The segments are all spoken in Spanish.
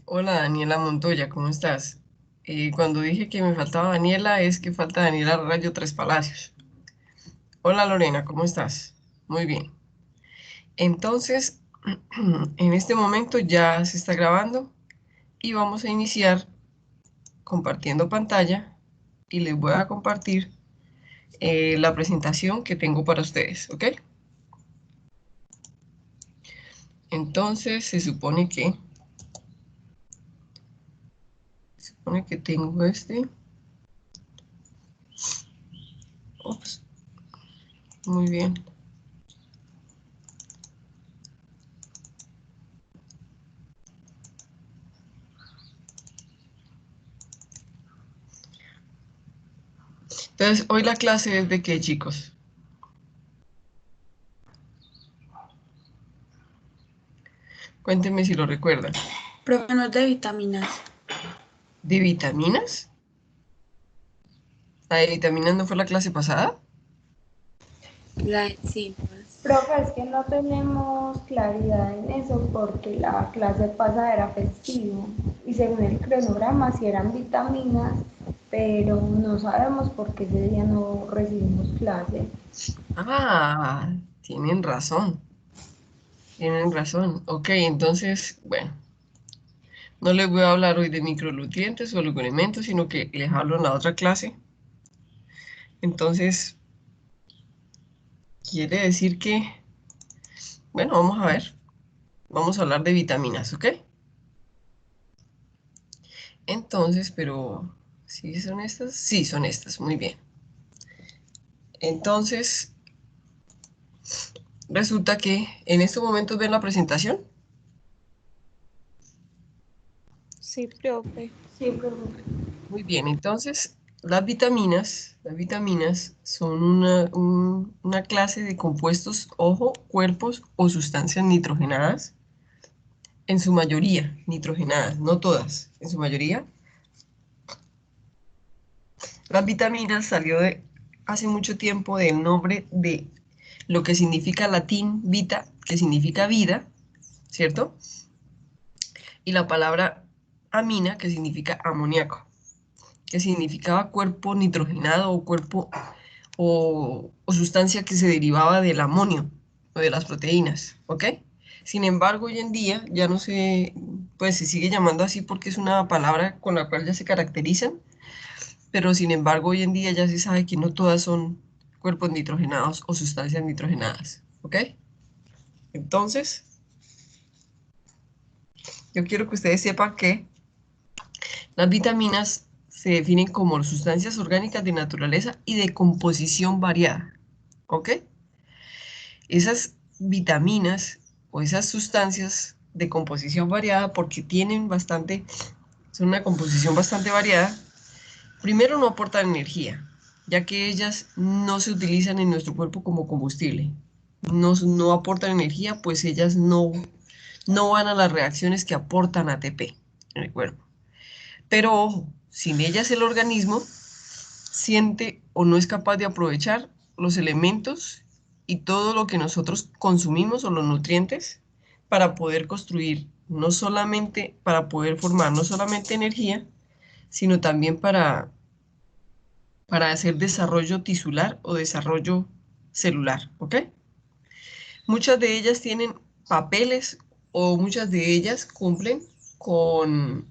Hola Daniela Montoya, ¿cómo estás? Cuando dije que me faltaba Daniela, es que falta Daniela Rayo Tres Palacios. Hola Lorena, ¿cómo estás? Muy bien. Entonces, en este momento ya se está grabando y vamos a iniciar compartiendo pantalla y les voy a compartir la presentación que tengo para ustedes, ¿ok? Entonces, se supone que tengo ups, muy bien. Entonces, hoy la clase es de qué, chicos. Cuéntenme si lo recuerdan. Profe, no es de vitaminas. ¿De vitaminas? ¿La de vitaminas no fue la clase pasada? Sí. Profe, es que no tenemos claridad en eso porque la clase pasada era festivo y según el cronograma sí eran vitaminas, pero no sabemos por qué ese día no recibimos clase. Ah, tienen razón. Tienen razón. Ok, entonces, bueno, no les voy a hablar hoy de micronutrientes o oligoelementos, sino que les hablo en la otra clase. Entonces, quiere decir que, bueno, vamos a ver. Vamos a hablar de vitaminas, ¿ok? Entonces, pero, ¿sí son estas? Sí, son estas, muy bien. Entonces, resulta que en estos momentos ven la presentación. Sí, profe. Sí, profe. Muy bien, entonces las vitaminas son una clase de compuestos, ojo, cuerpos o sustancias nitrogenadas, en su mayoría nitrogenadas, no todas, en su mayoría. Las vitaminas salió hace mucho tiempo del nombre de lo que significa latín vita, que significa vida, ¿cierto? Y la palabra amina, que significa amoníaco, que significaba cuerpo nitrogenado o cuerpo o sustancia que se derivaba del amonio o de las proteínas, ¿ok? Sin embargo, hoy en día ya no se, pues se sigue llamando así porque es una palabra con la cual ya se caracterizan, pero sin embargo, hoy en día ya se sabe que no todas son cuerpos nitrogenados o sustancias nitrogenadas, ¿ok? Entonces, yo quiero que ustedes sepan que las vitaminas se definen como sustancias orgánicas de naturaleza y de composición variada, ¿ok? Esas vitaminas o esas sustancias de composición variada, porque son una composición bastante variada, primero no aportan energía, ya que ellas no se utilizan en nuestro cuerpo como combustible. No aportan energía, pues ellas no van a las reacciones que aportan ATP en el cuerpo. Pero ojo, sin ellas el organismo siente o no es capaz de aprovechar los elementos y todo lo que nosotros consumimos o los nutrientes para poder construir, no solamente para poder formar no solamente energía, sino también para hacer desarrollo tisular o desarrollo celular, ¿ok? Muchas de ellas tienen papeles o muchas de ellas cumplen con,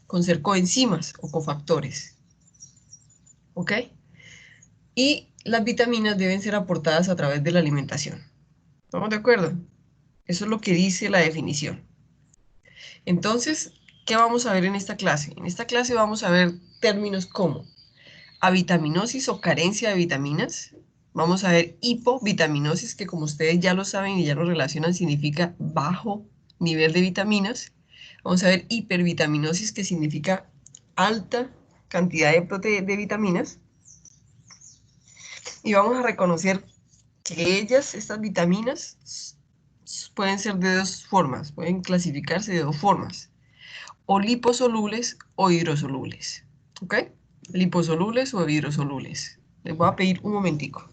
con ser coenzimas o cofactores, ¿ok? Y las vitaminas deben ser aportadas a través de la alimentación. ¿Estamos de acuerdo? Eso es lo que dice la definición. Entonces, ¿qué vamos a ver en esta clase? En esta clase vamos a ver términos como avitaminosis o carencia de vitaminas. Vamos a ver hipovitaminosis, que como ustedes ya lo saben y ya lo relacionan, significa bajo nivel de vitaminas. Vamos a ver hipervitaminosis, que significa alta cantidad de vitaminas. Y vamos a reconocer que estas vitaminas, pueden ser de dos formas, pueden clasificarse de dos formas, o liposolubles o hidrosolubles, ¿ok? Liposolubles o hidrosolubles. Les voy a pedir un momentico.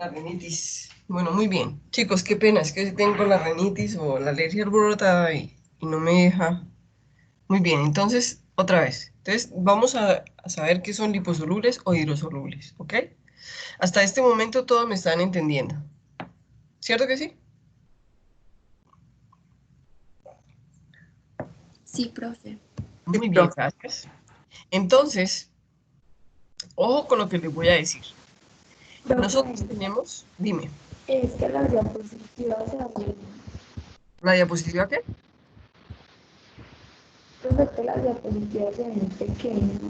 La rinitis. Bueno, muy bien. Chicos, qué pena, es que tengo la rinitis o la alergia alborotada y no me deja. Muy bien, entonces, otra vez. Entonces, vamos a saber qué son liposolubles o hidrosolubles, ¿ok? Hasta este momento todos me están entendiendo. ¿Cierto que sí? Sí, profe. Muy bien, gracias. Entonces, ojo con lo que les voy a decir. Nosotros Profe, tenemos, dime, es que las diapositivas se ven, ¿la diapositiva qué? profe, que las diapositivas se ven pequeñas.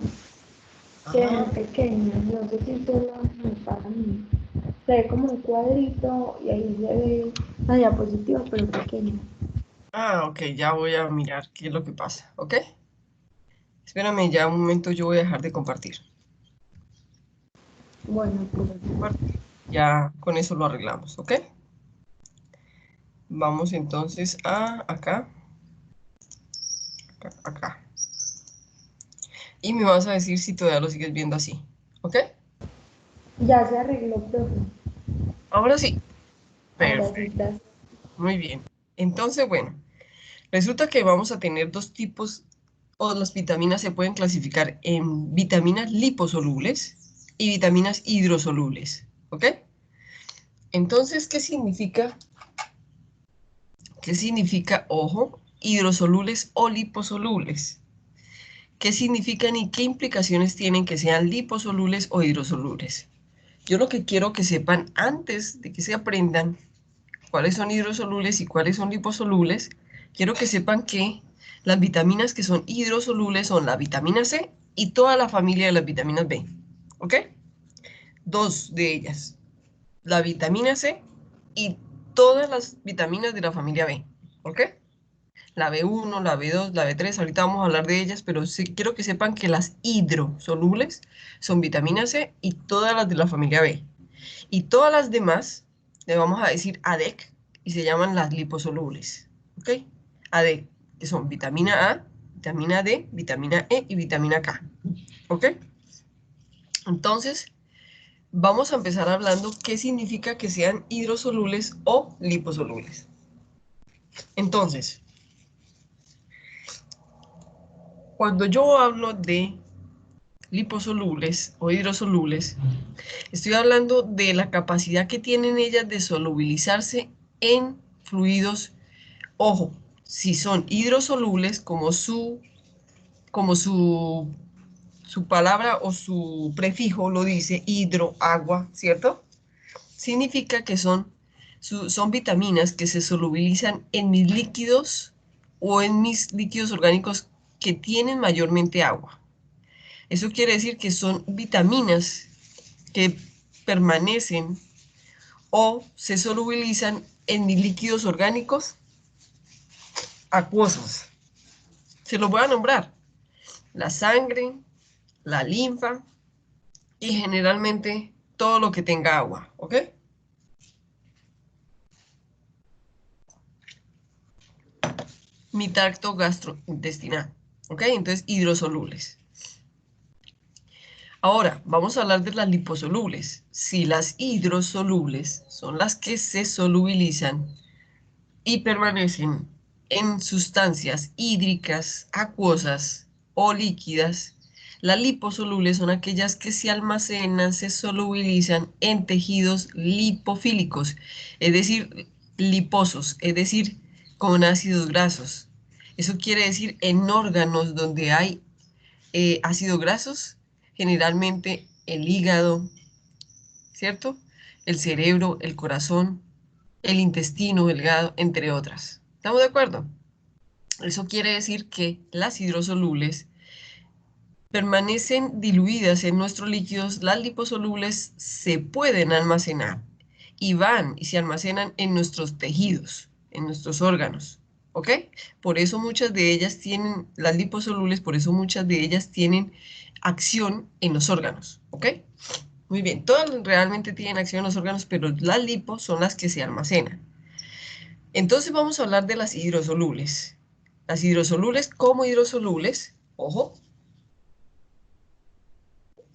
Se Ah, ven pequeñas, no sé si usted lo ve para mí. Se ve como un cuadrito y ahí se ve la diapositiva, pero pequeña. ok, ya voy a mirar qué es lo que pasa, ¿ok? Espérame ya un momento, yo voy a dejar de compartir. Bueno, profe. Compartir. Ya con eso lo arreglamos, ¿ok? Vamos entonces a acá, acá, acá. Y me vas a decir si todavía lo sigues viendo así, ¿ok? Ya se arregló, profe. Ahora sí. Ahora sí, Perfecto. gracias. Muy bien. Entonces, bueno, resulta que vamos a tener dos tipos, o las vitaminas se pueden clasificar en vitaminas liposolubles y vitaminas hidrosolubles, ¿ok? Entonces, ¿qué significa? ¿Qué significa, ojo, hidrosolubles o liposolubles? ¿Qué significan y qué implicaciones tienen que sean liposolubles o hidrosolubles? Yo lo que quiero que sepan antes de que se aprendan cuáles son hidrosolubles y cuáles son liposolubles, quiero que sepan que las vitaminas que son hidrosolubles son la vitamina C y toda la familia de las vitaminas B. ¿Ok? Dos de ellas, la vitamina C y todas las vitaminas de la familia B. ¿Ok? La B1, la B2, la B3, ahorita vamos a hablar de ellas, pero sí quiero que sepan que las hidrosolubles son vitamina C y todas las de la familia B. Y todas las demás le vamos a decir ADEC y se llaman las liposolubles. ¿Ok? ADEC, que son vitamina A, vitamina D, vitamina E y vitamina K. ¿Ok? Entonces, vamos a empezar hablando qué significa que sean hidrosolubles o liposolubles. Entonces, cuando yo hablo de liposolubles o hidrosolubles, estoy hablando de la capacidad que tienen ellas de solubilizarse en fluidos. Ojo, si son hidrosolubles, como su palabra o su prefijo lo dice, hidro, agua, ¿cierto? Significa que son vitaminas que se solubilizan en mis líquidos o en mis líquidos orgánicos que tienen mayormente agua. Eso quiere decir que son vitaminas que permanecen o se solubilizan en mis líquidos orgánicos acuosos. Se los voy a nombrar. La sangre, la linfa y generalmente todo lo que tenga agua, ¿ok? Mi tracto gastrointestinal, ¿ok? Entonces, hidrosolubles. Ahora, vamos a hablar de las liposolubles. Si las hidrosolubles son las que se solubilizan y permanecen en sustancias hídricas, acuosas o líquidas, las liposolubles son aquellas que se almacenan, se solubilizan en tejidos lipofílicos, es decir, liposos, es decir, con ácidos grasos. Eso quiere decir en órganos donde hay ácidos grasos, generalmente el hígado, ¿cierto? El cerebro, el corazón, el intestino delgado, entre otras. ¿Estamos de acuerdo? Eso quiere decir que las hidrosolubles permanecen diluidas en nuestros líquidos, las liposolubles se pueden almacenar y van y se almacenan en nuestros tejidos, en nuestros órganos, ¿ok? Por eso muchas de ellas tienen, las liposolubles, por eso muchas de ellas tienen acción en los órganos, ¿ok? Muy bien, todas realmente tienen acción en los órganos, pero las lipos son las que se almacenan. Entonces vamos a hablar de las hidrosolubles. Las hidrosolubles como hidrosolubles, ojo.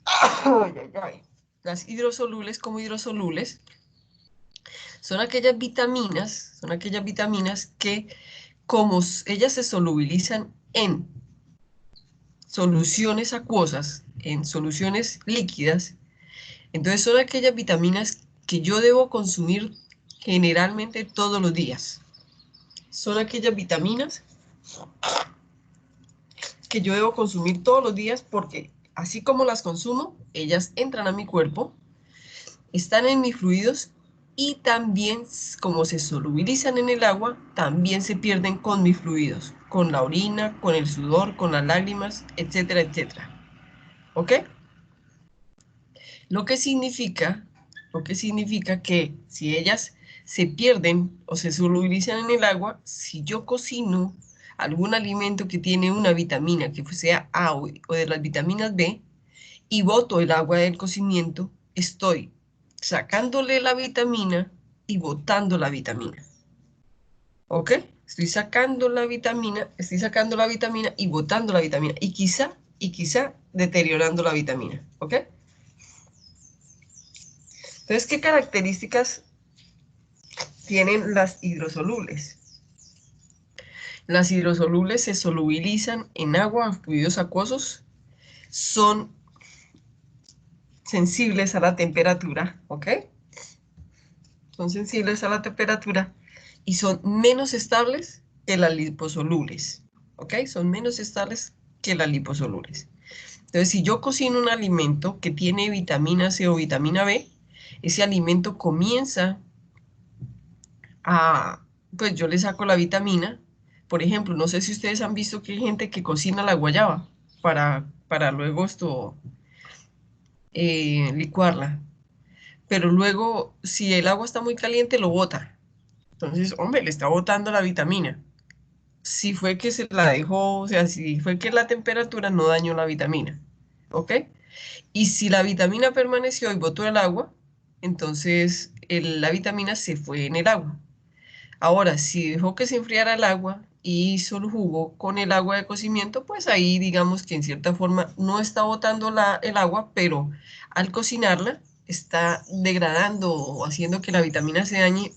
Ay, ay, ay. Las hidrosolubles como hidrosolubles Son aquellas vitaminas que como ellas se solubilizan en soluciones acuosas, en soluciones líquidas, entonces son aquellas vitaminas que yo debo consumir generalmente todos los días. Son aquellas vitaminas que yo debo consumir todos los días porque así como las consumo, ellas entran a mi cuerpo, están en mis fluidos y también, como se solubilizan en el agua, también se pierden con mis fluidos, con la orina, con el sudor, con las lágrimas, etcétera, etcétera. ¿Ok? Lo que significa que si ellas se pierden o se solubilizan en el agua, si yo cocino algún alimento que tiene una vitamina, que sea A o de las vitaminas B, y boto el agua del cocimiento, estoy sacándole la vitamina y botando la vitamina. ¿Ok? Estoy sacando la vitamina y botando la vitamina. Y quizá deteriorando la vitamina. ¿Ok? Entonces, ¿qué características tienen las hidrosolubles? Las hidrosolubles se solubilizan en agua o fluidos acuosos, son sensibles a la temperatura, ¿ok? Son sensibles a la temperatura y son menos estables que las liposolubles, ¿ok? Son menos estables que las liposolubles. Entonces, si yo cocino un alimento que tiene vitamina C o vitamina B, ese alimento comienza pues yo le saco la vitamina. Por ejemplo, no sé si ustedes han visto que hay gente que cocina la guayaba para luego licuarla. Pero luego, si el agua está muy caliente, lo bota. Entonces, hombre, le está botando la vitamina. Si fue que se la dejó, o sea, si fue que la temperatura no dañó la vitamina. ¿Ok? Y si la vitamina permaneció y botó el agua, entonces la vitamina se fue en el agua. Ahora, si dejó que se enfriara el agua y hizo el jugo con el agua de cocimiento, pues ahí digamos que en cierta forma no está botando el agua, pero al cocinarla está degradando o haciendo que la vitamina se dañe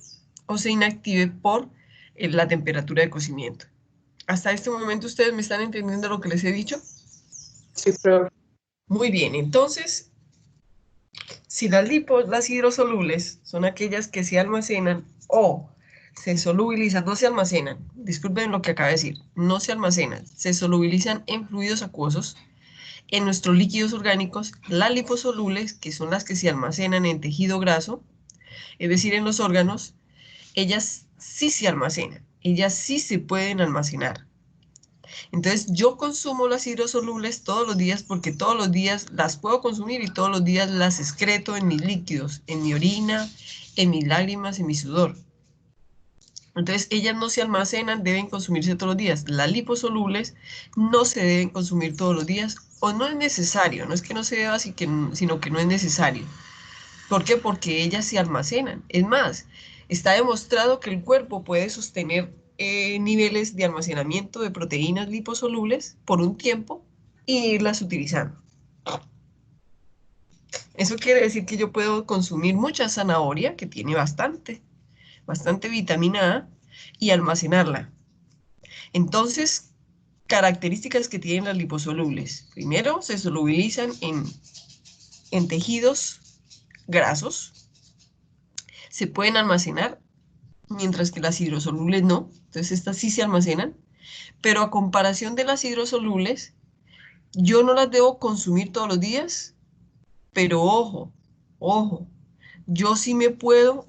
o se inactive por la temperatura de cocimiento. Hasta este momento ustedes me están entendiendo lo que les he dicho. Sí, profe. Muy bien, entonces, si las hidrosolubles son aquellas que se almacenan o se solubilizan, no se almacenan, disculpen lo que acabo de decir, no se almacenan, se solubilizan en fluidos acuosos, en nuestros líquidos orgánicos, las liposolubles, que son las que se almacenan en tejido graso, es decir, en los órganos, ellas sí se almacenan, ellas sí se pueden almacenar. Entonces yo consumo las hidrosolubles todos los días porque todos los días las puedo consumir y todos los días las excreto en mis líquidos, en mi orina, en mis lágrimas, en mi sudor. Entonces ellas no se almacenan, deben consumirse todos los días. Las liposolubles no se deben consumir todos los días o no es necesario, no es que no se deba, sino que no es necesario. ¿Por qué? Porque ellas se almacenan. Es más, está demostrado que el cuerpo puede sostener niveles de almacenamiento de proteínas liposolubles por un tiempo e irlas utilizando. Eso quiere decir que yo puedo consumir mucha zanahoria, que tiene bastante vitamina A, y almacenarla. Entonces, características que tienen las liposolubles. Primero, se solubilizan en tejidos grasos. Se pueden almacenar, mientras que las hidrosolubles no. Entonces estas sí se almacenan. Pero a comparación de las hidrosolubles, yo no las debo consumir todos los días. Pero ojo, yo sí puedo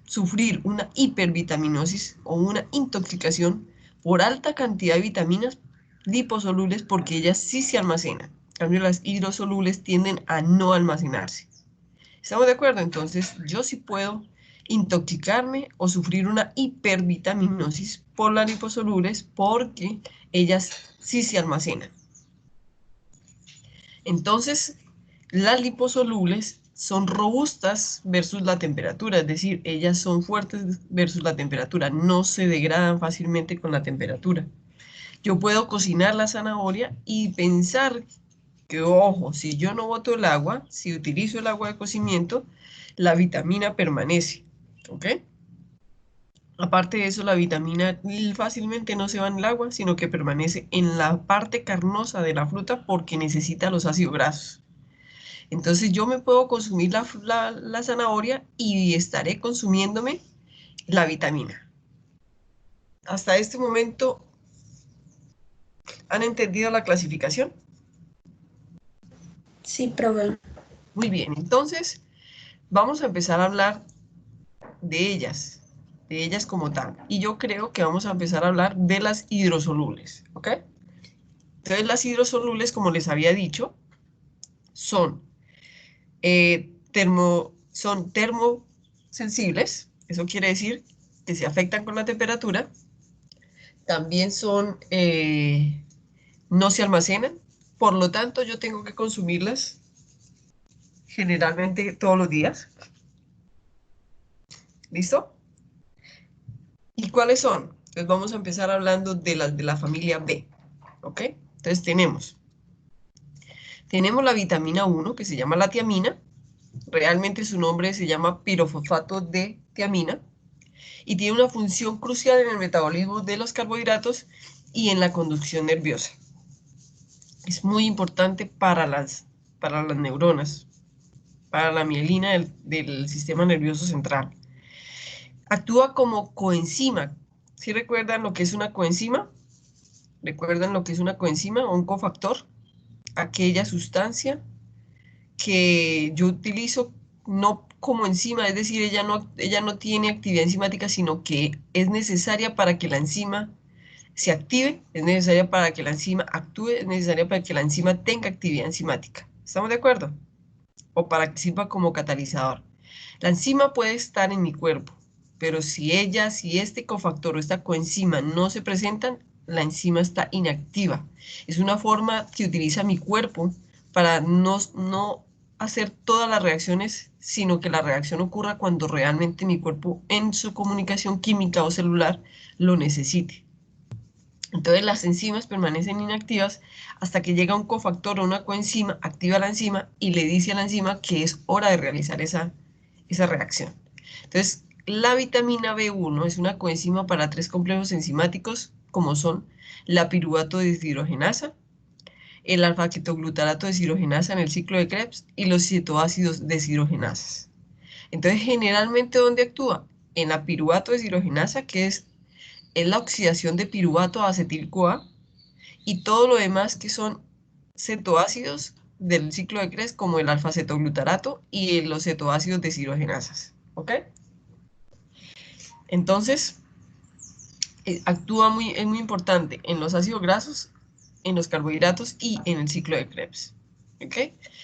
sufrir una hipervitaminosis o una intoxicación por alta cantidad de vitaminas liposolubles porque ellas sí se almacenan. En cambio, las hidrosolubles tienden a no almacenarse. ¿Estamos de acuerdo? Entonces, yo sí puedo intoxicarme o sufrir una hipervitaminosis por las liposolubles porque ellas sí se almacenan. Entonces, las liposolubles son robustas versus la temperatura, es decir, ellas son fuertes versus la temperatura, no se degradan fácilmente con la temperatura. Yo puedo cocinar la zanahoria y pensar que, ojo, si yo no boto el agua, si utilizo el agua de cocimiento, la vitamina permanece, ¿ok? Aparte de eso, la vitamina fácilmente no se va en el agua, sino que permanece en la parte carnosa de la fruta porque necesita los ácidos grasos. Entonces yo me puedo consumir la zanahoria y estaré consumiéndome la vitamina. Hasta este momento, ¿han entendido la clasificación? Sí, profe. Muy bien, entonces vamos a empezar a hablar de ellas como tal. Y yo creo que vamos a empezar a hablar de las hidrosolubles, ¿ok? Entonces las hidrosolubles, como les había dicho, son termosensibles, eso quiere decir que se afectan con la temperatura. También no se almacenan, por lo tanto yo tengo que consumirlas generalmente todos los días. ¿Listo? ¿Y cuáles son? Entonces vamos a empezar hablando de las de la familia B, ¿ok? Entonces tenemos la vitamina 1, que se llama la tiamina. Realmente su nombre se llama pirofosfato de tiamina. Y tiene una función crucial en el metabolismo de los carbohidratos y en la conducción nerviosa. Es muy importante para las neuronas, para la mielina del sistema nervioso central. Actúa como coenzima. ¿Sí recuerdan lo que es una coenzima? ¿Recuerdan lo que es una coenzima o un cofactor? Aquella sustancia que yo utilizo no como enzima, es decir, ella no tiene actividad enzimática, sino que es necesaria para que la enzima se active, es necesaria para que la enzima actúe, es necesaria para que la enzima tenga actividad enzimática. ¿Estamos de acuerdo? O para que sirva como catalizador. La enzima puede estar en mi cuerpo, pero si este cofactor o esta coenzima no se presentan, la enzima está inactiva. Es una forma que utiliza mi cuerpo para no hacer todas las reacciones, sino que la reacción ocurra cuando realmente mi cuerpo en su comunicación química o celular lo necesite. Entonces las enzimas permanecen inactivas hasta que llega un cofactor o una coenzima, activa la enzima y le dice a la enzima que es hora de realizar esa reacción. Entonces, la vitamina B1 es una coenzima para 3 complejos enzimáticos, como son la piruvato deshidrogenasa, el alfa-ketoglutarato deshidrogenasa en el ciclo de Krebs y los cetoácidos deshidrogenasas. Entonces, generalmente, ¿dónde actúa? En la piruvato deshidrogenasa, que es la oxidación de piruvato a acetil-CoA, y todo lo demás que son cetoácidos del ciclo de Krebs, como el alfa-cetoglutarato y los cetoácidos deshidrogenasas. ¿Ok? Entonces, es muy importante en los ácidos grasos, en los carbohidratos y en el ciclo de Krebs. ¿Ok?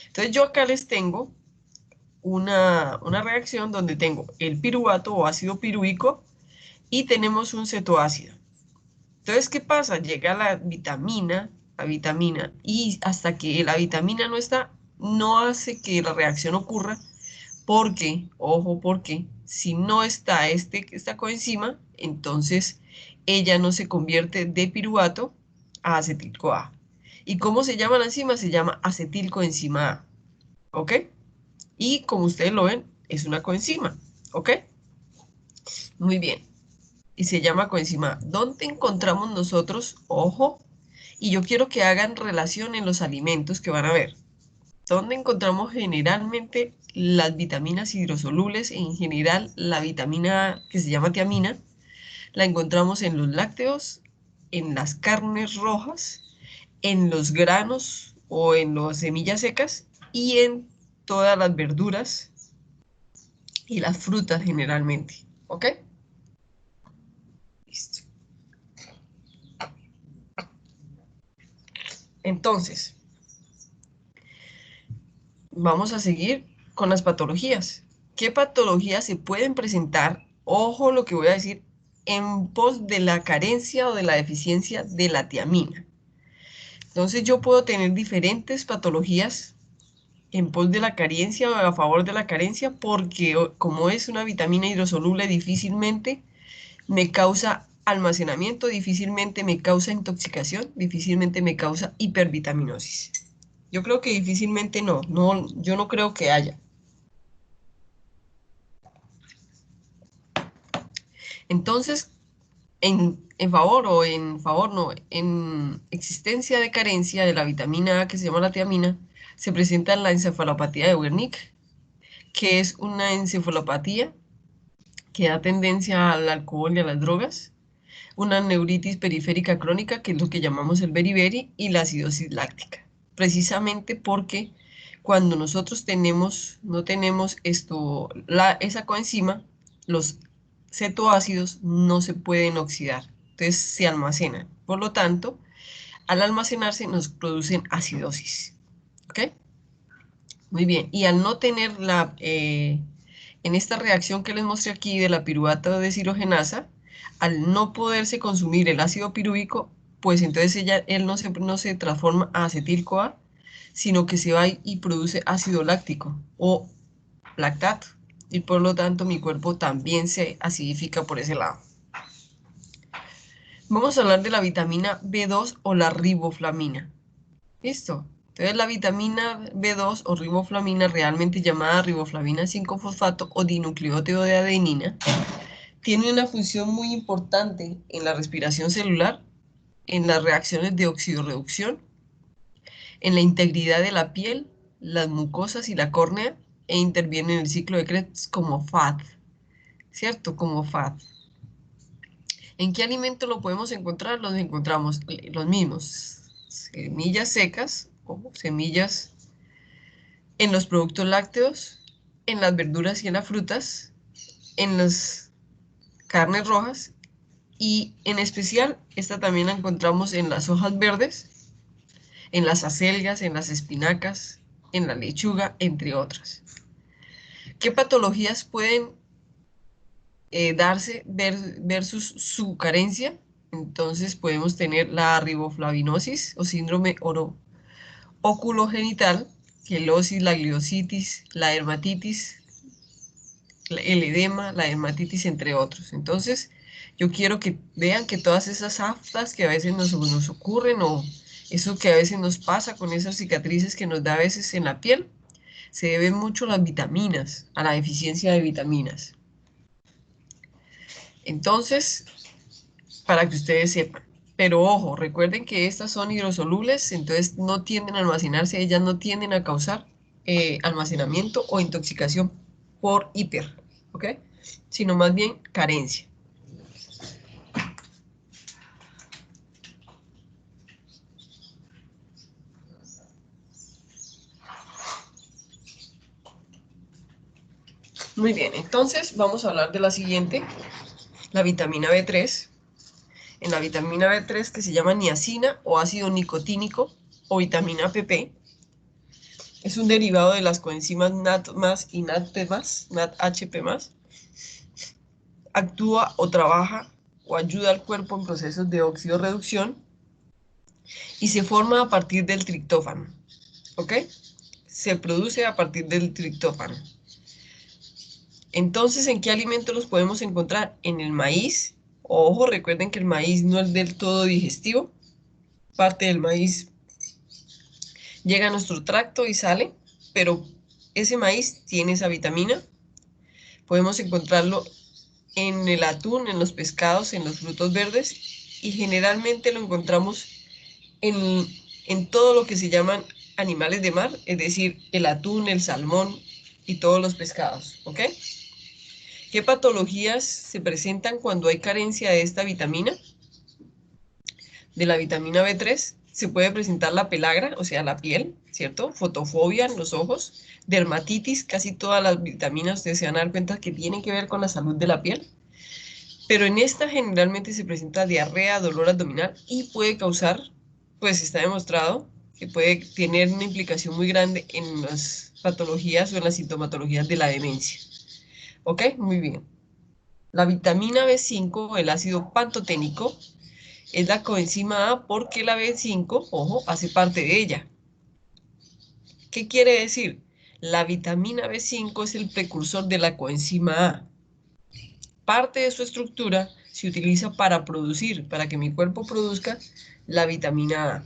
Entonces, yo acá les tengo una reacción donde tengo el piruvato o ácido pirúvico y tenemos un cetoácido. Entonces, ¿qué pasa? Llega la vitamina, y hasta que la vitamina no está, no hace que la reacción ocurra, porque, ojo, porque si no está esta coenzima, entonces ella no se convierte de piruvato a acetil-CoA. ¿Y cómo se llama la enzima? Se llama acetilcoenzima A, ¿ok? Y como ustedes lo ven, es una coenzima, ¿ok? Muy bien. Y se llama coenzima. ¿Dónde encontramos nosotros? Ojo, y yo quiero que hagan relación en los alimentos que van a ver. ¿Dónde encontramos generalmente las vitaminas hidrosolubles? En general, la vitamina que se llama tiamina, la encontramos en los lácteos, en las carnes rojas, en los granos o en las semillas secas y en todas las verduras y las frutas generalmente. ¿Ok? Listo. Entonces, vamos a seguir con las patologías. ¿Qué patologías se pueden presentar? Ojo lo que voy a decir, en pos de la carencia o de la deficiencia de la tiamina. Entonces yo puedo tener diferentes patologías en pos de la carencia o a favor de la carencia, porque como es una vitamina hidrosoluble, difícilmente me causa almacenamiento, difícilmente me causa intoxicación, difícilmente me causa hipervitaminosis. Yo creo que difícilmente yo no creo que haya. Entonces, en favor o en favor no, en existencia de carencia de la vitamina A que se llama la tiamina, se presenta la encefalopatía de Wernicke, que es una encefalopatía que da tendencia al alcohol y a las drogas, una neuritis periférica crónica, que es lo que llamamos el beriberi, y la acidosis láctica. Precisamente porque cuando nosotros no tenemos esa coenzima, los cetoácidos no se pueden oxidar, entonces se almacenan. Por lo tanto, al almacenarse nos producen acidosis. ¿Ok? Muy bien. Y al no tener en esta reacción que les mostré aquí de la piruvato deshidrogenasa, al no poderse consumir el ácido pirúvico, pues entonces él no se transforma a acetil-CoA, sino que se va y produce ácido láctico o lactato. Y por lo tanto mi cuerpo también se acidifica por ese lado. Vamos a hablar de la vitamina B2 o la riboflavina. ¿Listo? Entonces la vitamina B2 o riboflavina, realmente llamada riboflavina 5-fosfato o dinucleótido de adenina, tiene una función muy importante en la respiración celular, en las reacciones de oxidorreducción, en la integridad de la piel, las mucosas y la córnea, e interviene en el ciclo de Krebs como FAD, ¿cierto? Como FAD. ¿En qué alimento lo podemos encontrar? Los encontramos los mismos, semillas secas o semillas en los productos lácteos, en las verduras y en las frutas, en las carnes rojas, y en especial esta también la encontramos en las hojas verdes, en las acelgas, en las espinacas, en la lechuga, entre otras. ¿Qué patologías pueden darse versus su carencia? Entonces podemos tener la riboflavinosis o síndrome oculogenital, quelosis, la gliositis, la dermatitis, el edema, la dermatitis, entre otros. Entonces, yo quiero que vean que todas esas aftas que a veces nos ocurren, o eso que a veces nos pasa con esas cicatrices que nos da a veces en la piel, se debe mucho a las vitaminas, a la deficiencia de vitaminas. Entonces, para que ustedes sepan. Pero ojo, recuerden que estas son hidrosolubles, entonces no tienden a almacenarse, ellas no tienden a causar almacenamiento o intoxicación por hiper, ¿ok? Sino más bien carencia. Muy bien, entonces vamos a hablar de la siguiente, la vitamina B3. En la vitamina B3, que se llama niacina o ácido nicotínico o vitamina PP, es un derivado de las coenzimas NAT+ y NADP+, NADHP+. Actúa o trabaja o ayuda al cuerpo en procesos de oxidorreducción y se forma a partir del triptófano. ¿Ok? Se produce a partir del triptófano. Entonces, ¿en qué alimentos los podemos encontrar? En el maíz. Ojo, recuerden que el maíz no es del todo digestivo. Parte del maíz llega a nuestro tracto y sale, pero ese maíz tiene esa vitamina. Podemos encontrarlo en el atún, en los pescados, en los frutos verdes, y generalmente lo encontramos en todo lo que se llaman animales de mar, es decir, el atún, el salmón y todos los pescados, ¿ok? ¿Qué patologías se presentan cuando hay carencia de esta vitamina? De la vitamina B3 se puede presentar la pelagra, o sea, la piel, ¿cierto? Fotofobia en los ojos, dermatitis, casi todas las vitaminas ustedes se van a dar cuenta que tienen que ver con la salud de la piel. Pero en esta generalmente se presenta diarrea, dolor abdominal y puede causar, pues está demostrado que puede tener una implicación muy grande en las patologías o en las sintomatologías de la demencia. ¿Ok? Muy bien. La vitamina B5, el ácido pantoténico, es la coenzima A porque la B5, ojo, hace parte de ella. ¿Qué quiere decir? La vitamina B5 es el precursor de la coenzima A. Parte de su estructura se utiliza para que mi cuerpo produzca la vitamina A.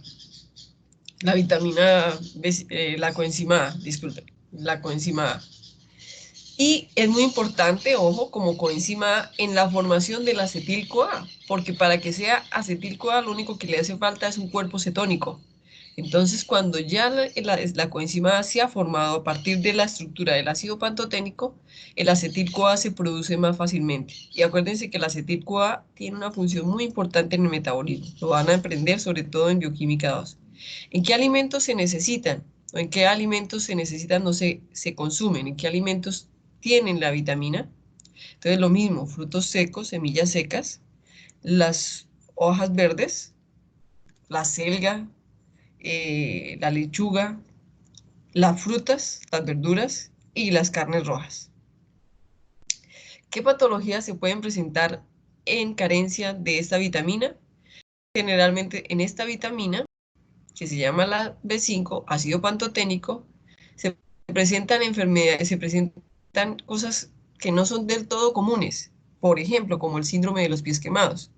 La coenzima A, disculpen, la coenzima A. Y es muy importante, ojo, como coenzima A en la formación del acetil-CoA, porque para que sea acetil-CoA lo único que le hace falta es un cuerpo cetónico. Entonces, cuando ya la coenzima A se ha formado a partir de la estructura del ácido pantoténico, el acetil-CoA se produce más fácilmente. Y acuérdense que el acetil-CoA tiene una función muy importante en el metabolismo. Lo van a aprender sobre todo en bioquímica 2. ¿En qué alimentos se necesitan? ¿O en qué alimentos se necesitan, no se consumen? ¿En qué alimentos tienen la vitamina? Entonces, lo mismo, frutos secos, semillas secas, las hojas verdes, la selga, la lechuga, las frutas, las verduras y las carnes rojas. ¿Qué patologías se pueden presentar en carencia de esta vitamina? Generalmente en esta vitamina, que se llama la B5, ácido pantoténico, se presentan enfermedades, se presentan cosas que no son del todo comunes. Por ejemplo, como el síndrome de los pies quemados.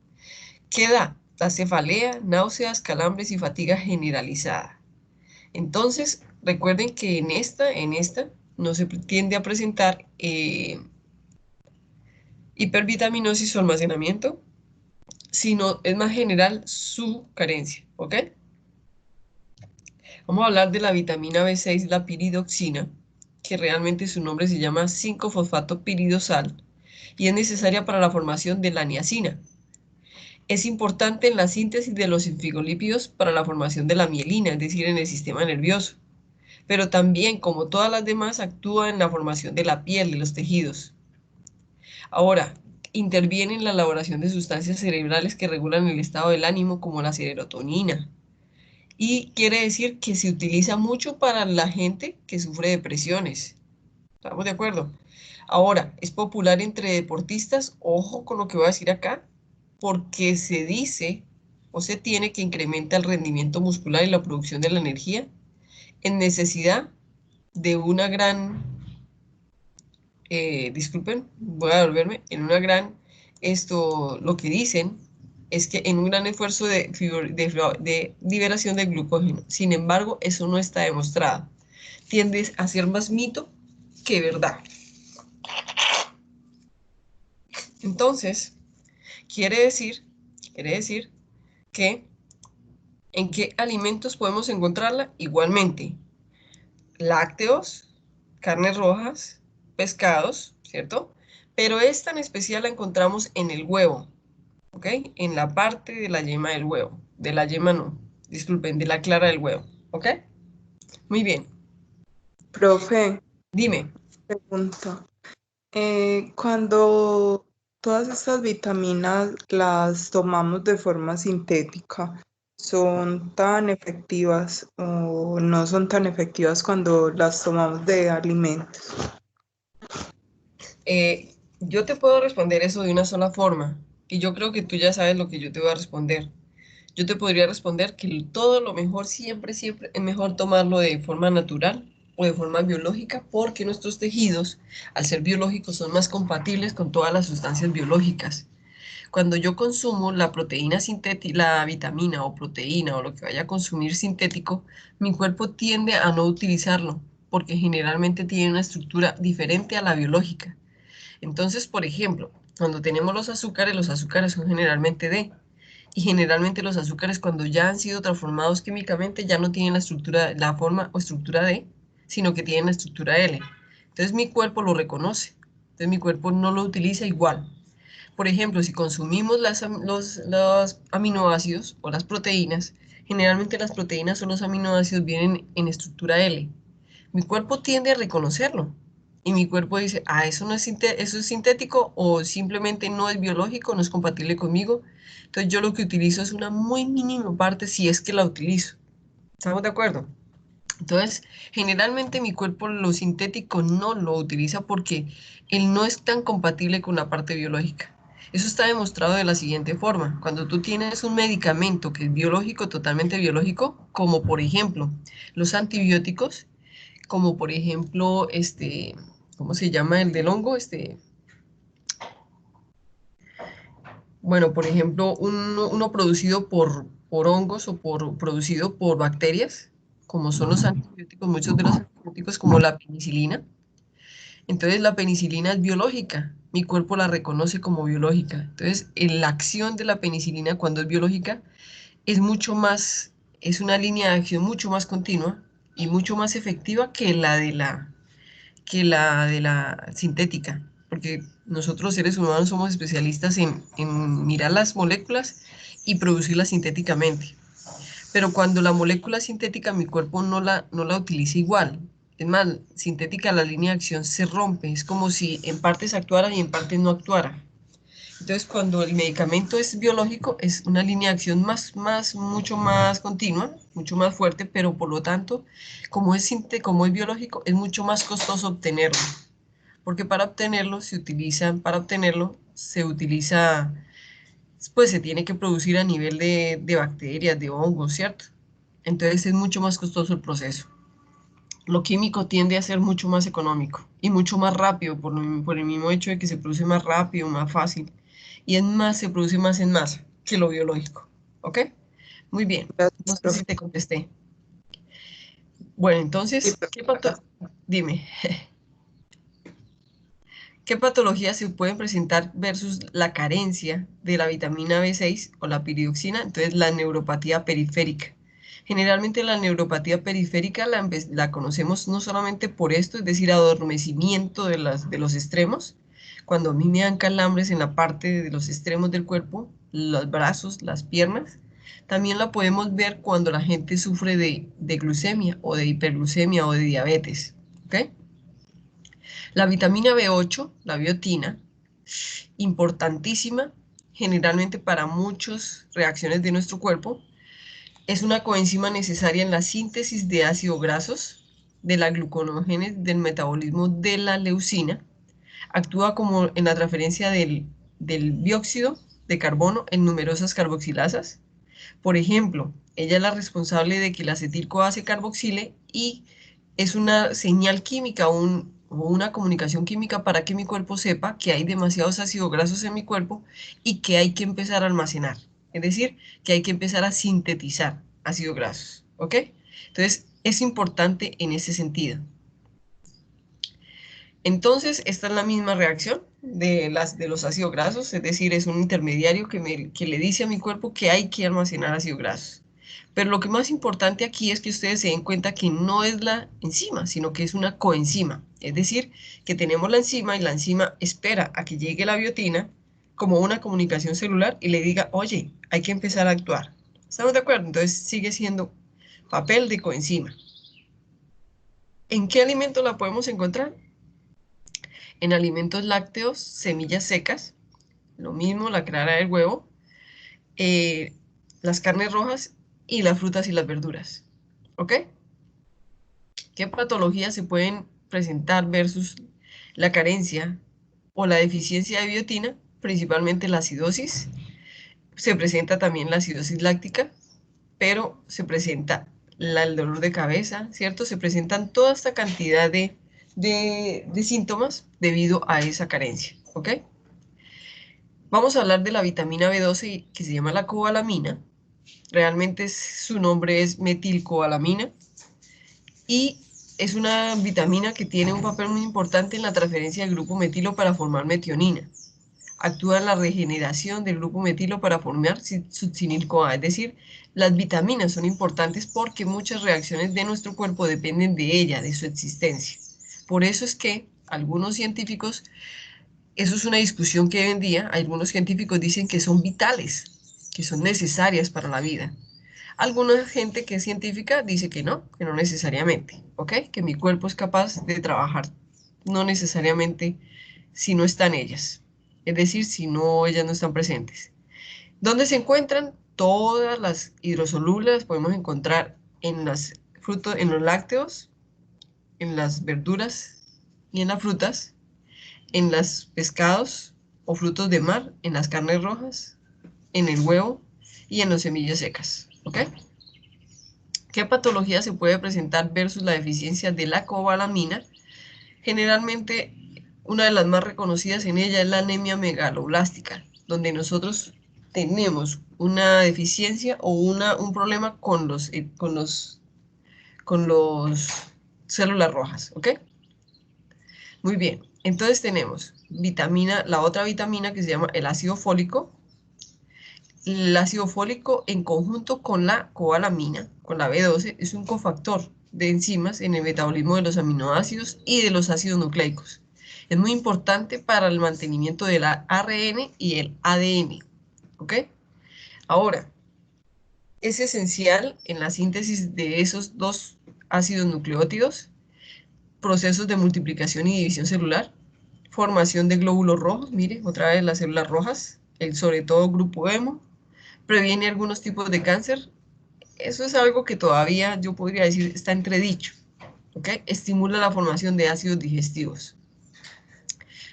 ¿Qué da? Da cefalea, náuseas, calambres y fatiga generalizada. Entonces, recuerden que en esta no se tiende a presentar hipervitaminosis o almacenamiento, sino es más general su carencia, ¿ok? Vamos a hablar de la vitamina B6, la piridoxina, que realmente su nombre se llama 5-fosfato-piridosal y es necesaria para la formación de la niacina. Es importante en la síntesis de los fosfolípidos para la formación de la mielina, es decir, en el sistema nervioso. Pero también, como todas las demás, actúa en la formación de la piel, de los tejidos. Ahora, interviene en la elaboración de sustancias cerebrales que regulan el estado del ánimo, como la serotonina. Y quiere decir que se utiliza mucho para la gente que sufre depresiones. ¿Estamos de acuerdo? Ahora, es popular entre deportistas, ojo con lo que voy a decir acá, porque se dice o se tiene que incrementa el rendimiento muscular y la producción de la energía en necesidad de una gran, disculpen, voy a volverme, en una gran, lo que dicen es que en un gran esfuerzo de liberación de glucógeno. Sin embargo, eso no está demostrado. Tiende a ser más mito que verdad. Entonces, quiere decir que ¿en qué alimentos podemos encontrarla? Igualmente, lácteos, carnes rojas, pescados, ¿cierto? Pero esta en especial la encontramos en el huevo, ¿ok? En la parte de la yema del huevo. De la yema no, disculpen, de la clara del huevo, ¿ok? Muy bien. Profe, Dime. pregunta. Cuando todas estas vitaminas las tomamos de forma sintética, ¿son tan efectivas o no son tan efectivas cuando las tomamos de alimentos? Yo te puedo responder eso de una sola forma, y yo creo que tú ya sabes lo que yo te voy a responder. Yo te podría responder que todo lo mejor siempre es mejor tomarlo de forma natural o de forma biológica, porque nuestros tejidos, al ser biológicos, son más compatibles con todas las sustancias biológicas. Cuando yo consumo la proteína sintética, la vitamina o proteína o lo que vaya a consumir sintético, mi cuerpo tiende a no utilizarlo, porque generalmente tiene una estructura diferente a la biológica. Entonces, por ejemplo, cuando tenemos los azúcares son generalmente D. Y generalmente los azúcares cuando ya han sido transformados químicamente ya no tienen la estructura, la forma o estructura D, sino que tienen la estructura L. Entonces mi cuerpo lo reconoce. Entonces mi cuerpo no lo utiliza igual. Por ejemplo, si consumimos los aminoácidos o las proteínas, generalmente las proteínas o los aminoácidos vienen en estructura L. Mi cuerpo tiende a reconocerlo. Y mi cuerpo dice, ah, eso no es eso es sintético o simplemente no es biológico, no es compatible conmigo. Entonces yo lo que utilizo es una muy mínima parte si es que la utilizo. ¿Estamos de acuerdo? Entonces, generalmente mi cuerpo lo sintético no lo utiliza porque él no es tan compatible con la parte biológica. Eso está demostrado de la siguiente forma. Cuando tú tienes un medicamento que es biológico, totalmente biológico, como por ejemplo los antibióticos, como por ejemplo, ¿cómo se llama el del hongo? Bueno, por ejemplo, uno producido por hongos o producido por bacterias, como son los antibióticos, muchos de los antibióticos como la penicilina. Entonces la penicilina es biológica, mi cuerpo la reconoce como biológica. Entonces la acción de la penicilina cuando es biológica es mucho más, es una línea de acción mucho más continua y mucho más efectiva que la de la sintética, porque nosotros los seres humanos somos especialistas en mirar las moléculas y producirlas sintéticamente. Pero cuando la molécula sintética mi cuerpo no la utiliza igual. Es más, sintética la línea de acción se rompe, es como si en partes actuara y en partes no actuara. Entonces, cuando el medicamento es biológico, es una línea de acción mucho más continua, mucho más fuerte, pero por lo tanto, como es biológico, es mucho más costoso obtenerlo. Porque para obtenerlo, pues se tiene que producir a nivel de bacterias, de hongos, ¿cierto? Entonces es mucho más costoso el proceso. Lo químico tiende a ser mucho más económico y mucho más rápido por el mismo hecho de que se produce más rápido, más fácil. Y es más, se produce más en masa que lo biológico. ¿Ok? Muy bien. No Gracias, sé si profe. te contesté. Bueno, Sí, entonces, profe. Dime, ¿qué patologías se pueden presentar versus la carencia de la vitamina B6 o la piridoxina? Entonces, la neuropatía periférica. Generalmente la neuropatía periférica la conocemos no solamente por esto, es decir, adormecimiento de los extremos. Cuando a mí me dan calambres en la parte de los extremos del cuerpo, los brazos, las piernas, también la podemos ver cuando la gente sufre de glucemia o de hiperglucemia o de diabetes. ¿Ok? La vitamina B8, la biotina, importantísima generalmente para muchas reacciones de nuestro cuerpo, es una coenzima necesaria en la síntesis de ácidos grasos, de la gluconeógenesis, del metabolismo de la leucina, actúa como en la transferencia del dióxido de carbono en numerosas carboxilasas. Por ejemplo, ella es la responsable de que el acetil-CoA se carboxile y es una señal química o una comunicación química para que mi cuerpo sepa que hay demasiados ácidos grasos en mi cuerpo y que hay que empezar a almacenar. Es decir, que hay que empezar a sintetizar ácidos grasos. ¿Ok? Entonces, es importante en ese sentido. Entonces, esta es la misma reacción de los ácidos grasos, es decir, es un intermediario que le dice a mi cuerpo que hay que almacenar ácidos grasos. Pero lo que más importante aquí es que ustedes se den cuenta que no es la enzima, sino que es una coenzima. Es decir, que tenemos la enzima y la enzima espera a que llegue la biotina como una comunicación celular y le diga, oye, hay que empezar a actuar. ¿Estamos de acuerdo? Entonces sigue siendo papel de coenzima. ¿En qué alimento la podemos encontrar? En alimentos lácteos, semillas secas, lo mismo la clara del huevo, eh, las carnes rojas y las frutas y las verduras. ¿Ok? ¿Qué patologías se pueden presentar versus la carencia o la deficiencia de biotina? Principalmente la acidosis. Se presenta también la acidosis láctica, pero se presenta el dolor de cabeza, ¿cierto? Se presentan toda esta cantidad de síntomas debido a esa carencia, ¿ok? Vamos a hablar de la vitamina B12 que se llama la cobalamina. Realmente su nombre es metilcobalamina y es una vitamina que tiene un papel muy importante en la transferencia del grupo metilo para formar metionina. Actúa en la regeneración del grupo metilo para formar succinil-CoA, es decir, las vitaminas son importantes porque muchas reacciones de nuestro cuerpo dependen de ella, de su existencia. Por eso es que algunos científicos, eso es una discusión que hoy en día algunos científicos dicen que son vitales, que son necesarias para la vida. Alguna gente que es científica dice que no necesariamente, ¿ok? Que mi cuerpo es capaz de trabajar, no necesariamente si no están ellas, es decir, si no ellas no están presentes. ¿Dónde se encuentran? Todas las hidrosolubles las podemos encontrar en las frutos, en los lácteos, en las verduras y en las frutas, en los pescados o frutos de mar, en las carnes rojas, en el huevo y en las semillas secas, ¿ok? ¿Qué patología se puede presentar versus la deficiencia de la cobalamina? Generalmente, una de las más reconocidas en ella es la anemia megaloblástica, donde nosotros tenemos una deficiencia o un problema con los células rojas, ¿ok? Muy bien, entonces tenemos la otra vitamina que se llama el ácido fólico. El ácido fólico en conjunto con la cobalamina, con la B12, es un cofactor de enzimas en el metabolismo de los aminoácidos y de los ácidos nucleicos. Es muy importante para el mantenimiento del ARN y el ADN, ¿ok? Ahora, es esencial en la síntesis de esos dos ácidos nucleótidos, procesos de multiplicación y división celular, formación de glóbulos rojos, mire, otra vez las células rojas, sobre todo grupo hemo, previene algunos tipos de cáncer. Eso es algo que todavía yo podría decir está entredicho, ¿ok? Estimula la formación de ácidos digestivos.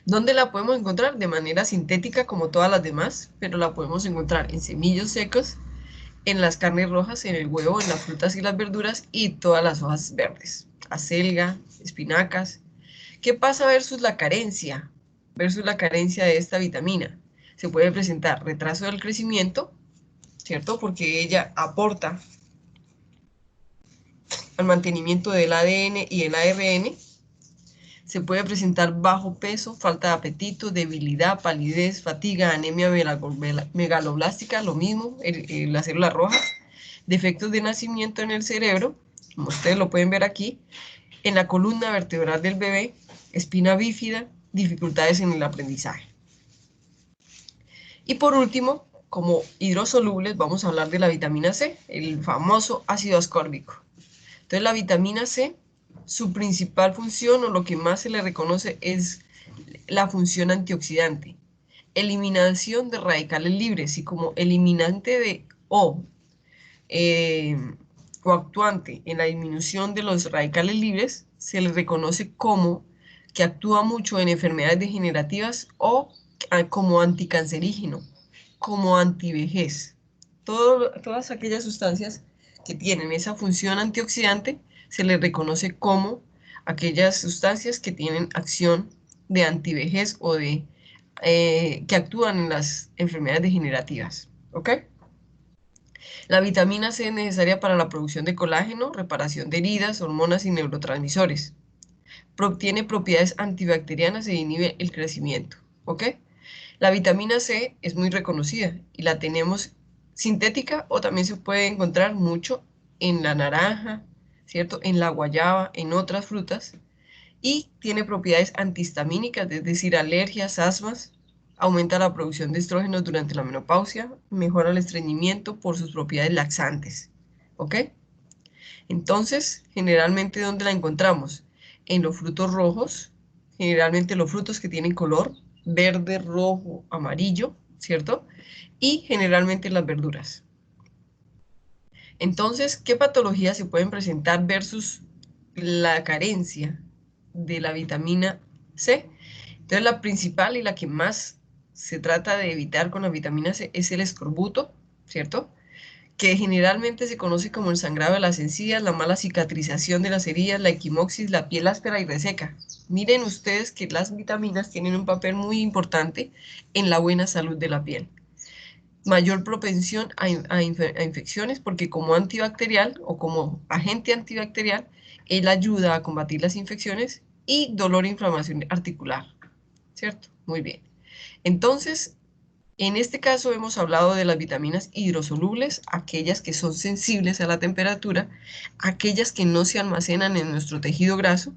¿Dónde la podemos encontrar? De manera sintética como todas las demás, pero la podemos encontrar en semillos secos, en las carnes rojas, en el huevo, en las frutas y las verduras y todas las hojas verdes, acelga, espinacas. ¿Qué pasa versus la carencia? Versus la carencia de esta vitamina. Se puede presentar retraso del crecimiento, ¿cierto? Porque ella aporta al mantenimiento del ADN y el ARN. Se puede presentar bajo peso, falta de apetito, debilidad, palidez, fatiga, anemia megaloblástica, lo mismo, las células rojas, defectos de nacimiento en el cerebro, como ustedes lo pueden ver aquí, en la columna vertebral del bebé, espina bífida, dificultades en el aprendizaje. Y por último, como hidrosolubles, vamos a hablar de la vitamina C, el famoso ácido ascórbico. Entonces la vitamina C, su principal función o lo que más se le reconoce es la función antioxidante, eliminación de radicales libres y como eliminante de o actuante en la disminución de los radicales libres, se le reconoce como que actúa mucho en enfermedades degenerativas o como anticancerígeno, como antivejez. Todas aquellas sustancias que tienen esa función antioxidante se les reconoce como aquellas sustancias que tienen acción de antivejez o de que actúan en las enfermedades degenerativas, ¿ok? La vitamina C es necesaria para la producción de colágeno, reparación de heridas, hormonas y neurotransmisores. Tiene propiedades antibacterianas e inhibe el crecimiento, ¿ok? La vitamina C es muy reconocida y la tenemos sintética o también se puede encontrar mucho en la naranja, ¿cierto? En la guayaba, en otras frutas. Y tiene propiedades antihistamínicas, es decir, alergias, asmas. Aumenta la producción de estrógenos durante la menopausia, mejora el estreñimiento por sus propiedades laxantes, ¿ok? Entonces, generalmente, ¿dónde la encontramos? En los frutos rojos, generalmente los frutos que tienen color verde, rojo, amarillo, ¿cierto? Y generalmente las verduras. Entonces, ¿qué patologías se pueden presentar versus la carencia de la vitamina C? Entonces, la principal y la que más se trata de evitar con la vitamina C es el escorbuto, ¿cierto? Que generalmente se conoce como el sangrado de las encías, la mala cicatrización de las heridas, la equimoxis, la piel áspera y reseca. Miren ustedes que las vitaminas tienen un papel muy importante en la buena salud de la piel. Mayor propensión a infecciones porque como antibacterial o como agente antibacterial, él ayuda a combatir las infecciones y dolor e inflamación articular, ¿cierto? Muy bien. Entonces, en este caso hemos hablado de las vitaminas hidrosolubles, aquellas que son sensibles a la temperatura, aquellas que no se almacenan en nuestro tejido graso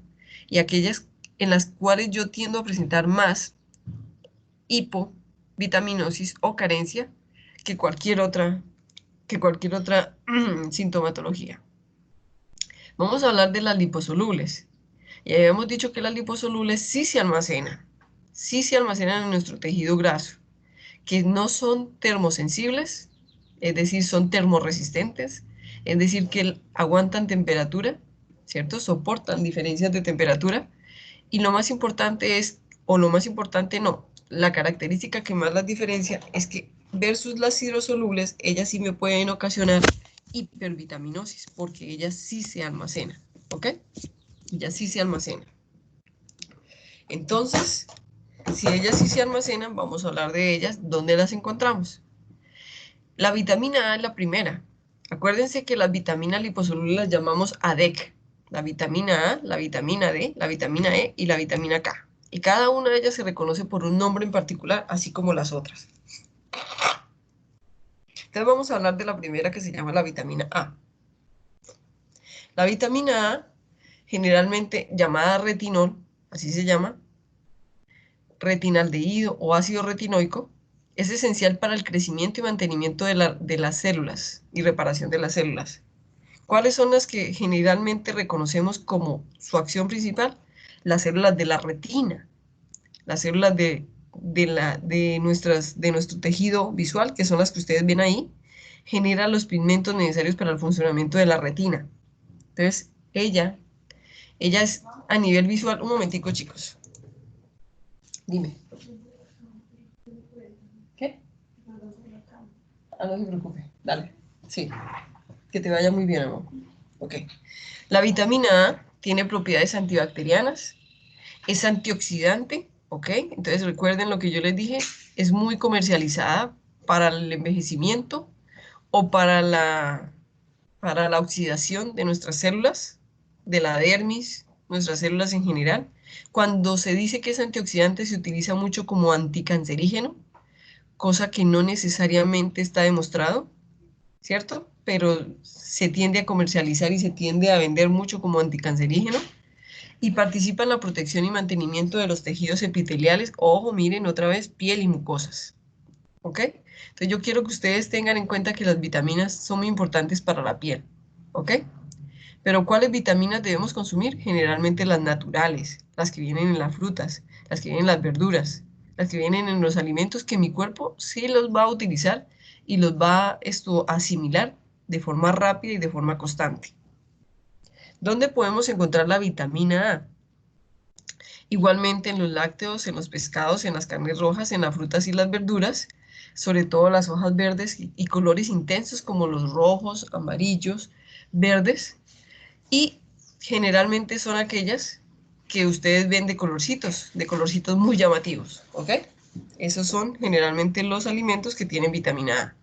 y aquellas en las cuales yo tiendo a presentar más hipovitaminosis o carencia que cualquier otra sintomatología. Vamos a hablar de las liposolubles. Y habíamos dicho que las liposolubles sí se almacenan en nuestro tejido graso, que no son termosensibles, es decir, son termorresistentes, es decir, que aguantan temperatura, ¿cierto? Soportan diferencias de temperatura. Y lo más importante es, o lo más importante no, la característica que más las diferencia es que versus las hidrosolubles, ellas sí me pueden ocasionar hipervitaminosis, porque ellas sí se almacenan, ¿ok? Ellas sí se almacenan. Entonces, si ellas sí se almacenan, vamos a hablar de ellas. ¿Dónde las encontramos? La vitamina A es la primera. Acuérdense que las vitaminas liposolubles las llamamos ADEC. La vitamina A, la vitamina D, la vitamina E y la vitamina K. Y cada una de ellas se reconoce por un nombre en particular, así como las otras. Entonces vamos a hablar de la primera, que se llama la vitamina A. La vitamina A, generalmente llamada retinol, así se llama, retinaldehído o ácido retinoico, es esencial para el crecimiento y mantenimiento de las células y reparación de las células. ¿Cuáles son las que generalmente reconocemos como su acción principal? Las células de la retina, las células de nuestro tejido visual, que son las que ustedes ven ahí, generan los pigmentos necesarios para el funcionamiento de la retina. Entonces, ella es a nivel visual. Un momentico, chicos. Dime. ¿Qué? Ah, no se preocupe. Dale. Sí. Que te vaya muy bien, amor. Ok. La vitamina A tiene propiedades antibacterianas, es antioxidante, ¿ok? Entonces recuerden lo que yo les dije, es muy comercializada para el envejecimiento o para la oxidación de nuestras células, de la dermis, nuestras células en general. Cuando se dice que es antioxidante, se utiliza mucho como anticancerígeno, cosa que no necesariamente está demostrado, ¿cierto? Pero se tiende a comercializar y se tiende a vender mucho como anticancerígeno. Y participa en la protección y mantenimiento de los tejidos epiteliales. Ojo, miren, otra vez, piel y mucosas. ¿Ok? Entonces yo quiero que ustedes tengan en cuenta que las vitaminas son muy importantes para la piel. ¿Ok? Pero ¿cuáles vitaminas debemos consumir? Generalmente las naturales, las que vienen en las frutas, las que vienen en las verduras, las que vienen en los alimentos que mi cuerpo sí los va a utilizar y los va a asimilar de forma rápida y de forma constante. ¿Dónde podemos encontrar la vitamina A? Igualmente en los lácteos, en los pescados, en las carnes rojas, en las frutas y las verduras, sobre todo las hojas verdes y colores intensos como los rojos, amarillos, verdes, y generalmente son aquellas que ustedes ven de colorcitos muy llamativos, ¿ok? Esos son generalmente los alimentos que tienen vitamina A.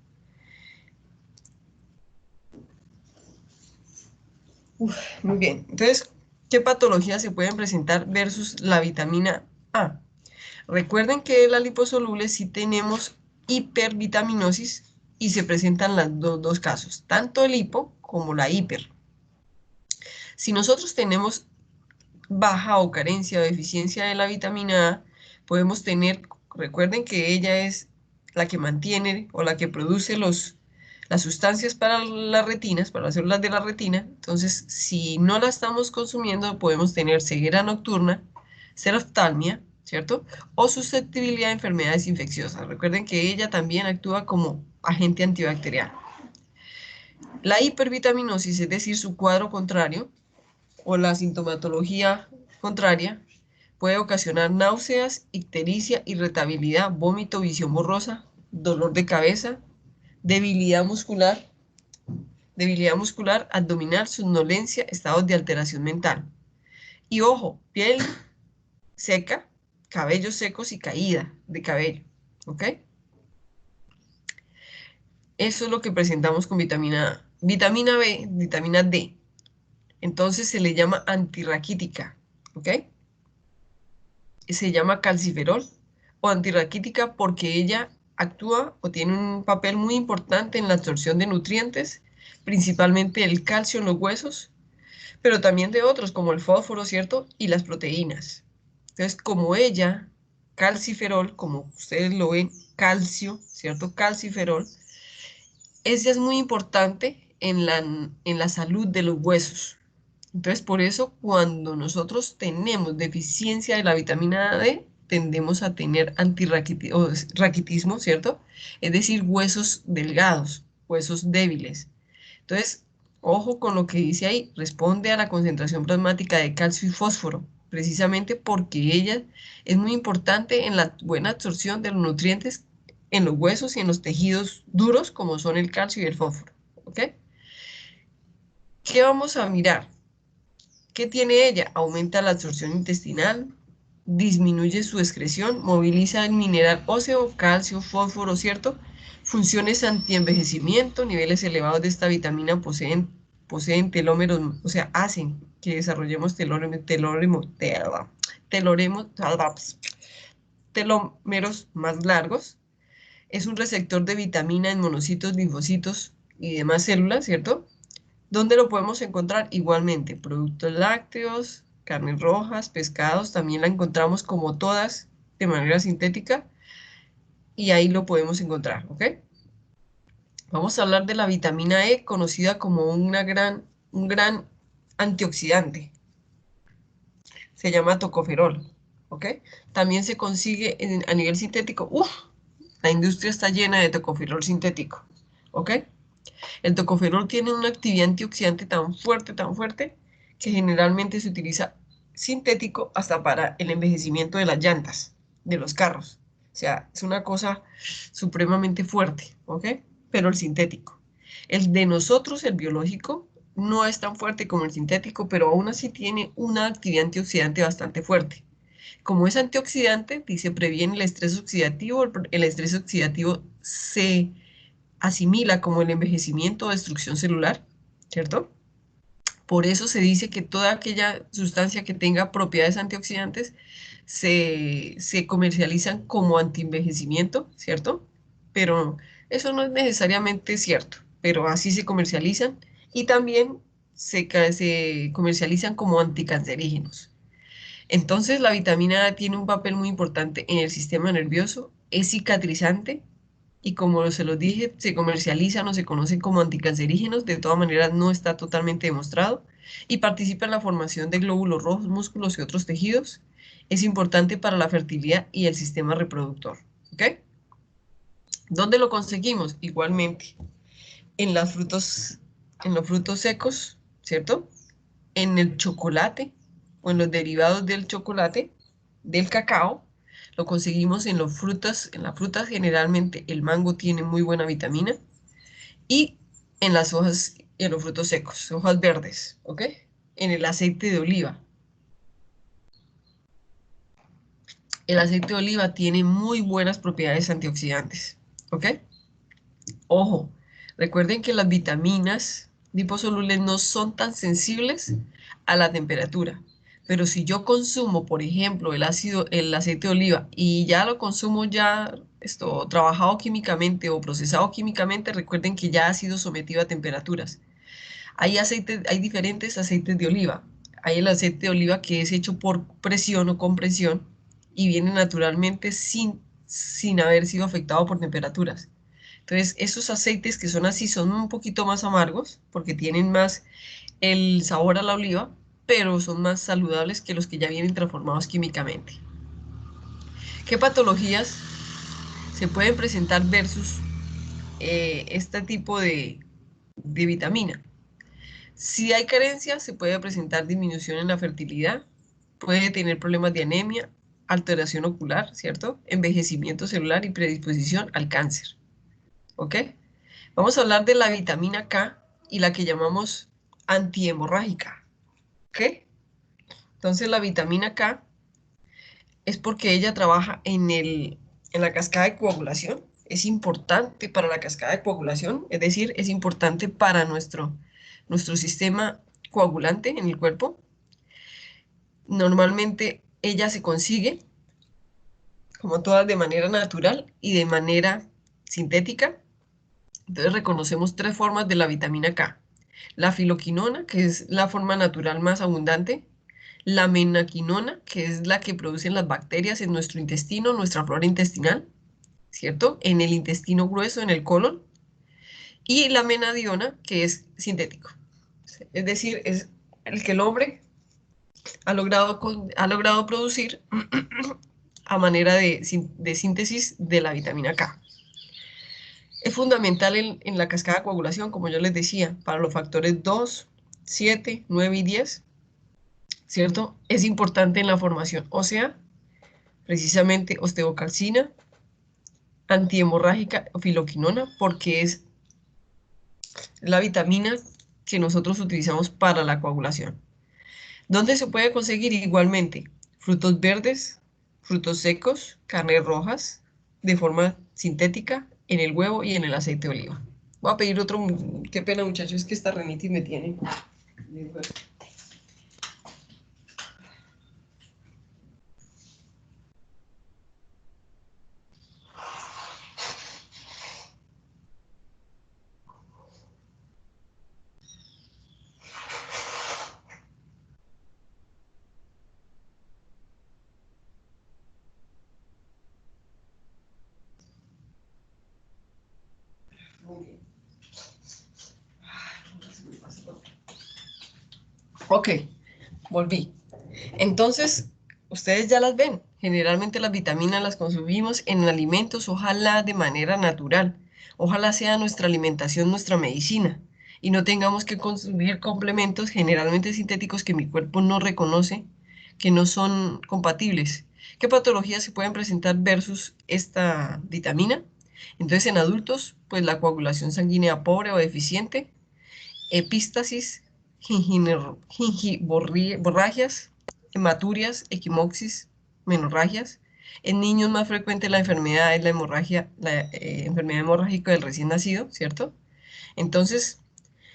Muy bien, entonces, ¿qué patologías se pueden presentar versus la vitamina A? Recuerden que en la liposoluble sí tenemos hipervitaminosis y se presentan los dos casos, tanto el hipo como la hiper. Si nosotros tenemos baja o carencia o deficiencia de la vitamina A, podemos tener, recuerden que ella es la que mantiene o la que produce las sustancias para las retinas, para las células de la retina. Entonces, si no la estamos consumiendo, podemos tener ceguera nocturna, xeroftalmia, ¿cierto? O susceptibilidad a enfermedades infecciosas. Recuerden que ella también actúa como agente antibacterial. La hipervitaminosis, es decir, su cuadro contrario, o la sintomatología contraria, puede ocasionar náuseas, ictericia, irritabilidad, vómito, visión borrosa, dolor de cabeza, debilidad muscular, abdominal, somnolencia, estados de alteración mental. Y ojo, piel seca, cabellos secos y caída de cabello, ¿ok? Eso es lo que presentamos con vitamina A. Vitamina B, vitamina D, entonces se le llama antirraquítica, ¿ok? Se llama calciferol o antirraquítica porque ella actúa o tiene un papel muy importante en la absorción de nutrientes, principalmente el calcio en los huesos, pero también de otros como el fósforo, ¿cierto? Y las proteínas. Entonces, como ella, calciferol, como ustedes lo ven, calcio, ¿cierto? Calciferol, ella es muy importante en la salud de los huesos. Entonces, por eso, cuando nosotros tenemos deficiencia de la vitamina D, tendemos a tener raquitismo, ¿cierto? Es decir, huesos delgados, huesos débiles. Entonces, ojo con lo que dice ahí, responde a la concentración plasmática de calcio y fósforo, precisamente porque ella es muy importante en la buena absorción de los nutrientes en los huesos y en los tejidos duros, como son el calcio y el fósforo, ¿ok? ¿Qué vamos a mirar? ¿Qué tiene ella? Aumenta la absorción intestinal, disminuye su excreción, moviliza el mineral óseo, calcio, fósforo, ¿cierto? Funciones antienvejecimiento, niveles elevados de esta vitamina poseen telómeros, o sea, hacen que desarrollemos telómeros más largos. Es un receptor de vitamina en monocitos, linfocitos y demás células, ¿cierto? ¿Dónde lo podemos encontrar? Igualmente, productos lácteos, carnes rojas, pescados, también la encontramos como todas de manera sintética y ahí lo podemos encontrar, ¿ok? Vamos a hablar de la vitamina E, conocida como un gran antioxidante. Se llama tocoferol, ¿ok? También se consigue a nivel sintético. La industria está llena de tocoferol sintético, ¿ok? El tocoferol tiene una actividad antioxidante tan fuerte, que generalmente se utiliza sintético hasta para el envejecimiento de las llantas, de los carros. O sea, es una cosa supremamente fuerte, ¿ok? Pero el sintético. El de nosotros, el biológico, no es tan fuerte como el sintético, pero aún así tiene una actividad antioxidante bastante fuerte. Como es antioxidante, dice, previene el estrés oxidativo. El estrés oxidativo se asimila como el envejecimiento o destrucción celular, ¿cierto? Por eso se dice que toda aquella sustancia que tenga propiedades antioxidantes se comercializan como antienvejecimiento, ¿cierto? Pero eso no es necesariamente cierto, pero así se comercializan y también se comercializan como anticancerígenos. Entonces la vitamina A tiene un papel muy importante en el sistema nervioso, es cicatrizante y como se los dije, se comercializan o se conocen como anticancerígenos, de todas maneras no está totalmente demostrado, y participa en la formación de glóbulos rojos, músculos y otros tejidos. Es importante para la fertilidad y el sistema reproductor, ¿ok? ¿Dónde lo conseguimos? Igualmente, en los frutos secos, ¿cierto? En el chocolate o en los derivados del chocolate, del cacao. Lo conseguimos en las frutas generalmente el mango tiene muy buena vitamina y en las hojas y en los frutos secos, hojas verdes, ¿ok? En el aceite de oliva. El aceite de oliva tiene muy buenas propiedades antioxidantes, ¿ok? Ojo, recuerden que las vitaminas liposolubles no son tan sensibles a la temperatura. Pero si yo consumo, por ejemplo, el aceite de oliva y ya lo consumo trabajado químicamente o procesado químicamente, recuerden que ya ha sido sometido a temperaturas. Hay diferentes aceites de oliva. Hay el aceite de oliva que es hecho por presión o compresión y viene naturalmente sin haber sido afectado por temperaturas. Entonces, esos aceites que son así son un poquito más amargos porque tienen más el sabor a la oliva, pero son más saludables que los que ya vienen transformados químicamente. ¿Qué patologías se pueden presentar versus este tipo de vitamina? Si hay carencia, se puede presentar disminución en la fertilidad, puede tener problemas de anemia, alteración ocular, ¿cierto? Envejecimiento celular y predisposición al cáncer. ¿Ok? Vamos a hablar de la vitamina K y la que llamamos antihemorrágica. ¿Ok? Entonces la vitamina K es porque ella trabaja en la cascada de coagulación. Es importante para la cascada de coagulación, es decir, es importante para nuestro sistema coagulante en el cuerpo. Normalmente ella se consigue, como todas, de manera natural y de manera sintética. Entonces reconocemos tres formas de la vitamina K. La filoquinona, que es la forma natural más abundante. La menaquinona, que es la que producen las bacterias en nuestro intestino, nuestra flora intestinal, ¿cierto? En el intestino grueso, en el colon. Y la menadiona, que es sintético. Es decir, es el que el hombre ha logrado producir a manera de síntesis de la vitamina K. Es fundamental en la cascada de coagulación, como yo les decía, para los factores 2, 7, 9 y 10, ¿cierto? Es importante en la formación ósea, precisamente osteocalcina, antihemorrágica o filoquinona, porque es la vitamina que nosotros utilizamos para la coagulación. ¿Dónde se puede conseguir? Igualmente, frutos verdes, frutos secos, carnes rojas, de forma sintética, en el huevo y en el aceite de oliva. Voy a pedir otro, qué pena muchachos, es que esta rinitis me tiene. Ok, volví. Entonces, ustedes ya las ven. Generalmente las vitaminas las consumimos en alimentos, ojalá de manera natural. Ojalá sea nuestra alimentación, nuestra medicina. Y no tengamos que consumir complementos generalmente sintéticos que mi cuerpo no reconoce, que no son compatibles. ¿Qué patologías se pueden presentar versus esta vitamina? Entonces, en adultos, pues la coagulación sanguínea pobre o deficiente, epístasis, gingivorragias, hematurias, equimoxis, menorragias. En niños más frecuente la enfermedad es la hemorragia, la enfermedad hemorrágica del recién nacido, ¿cierto? Entonces,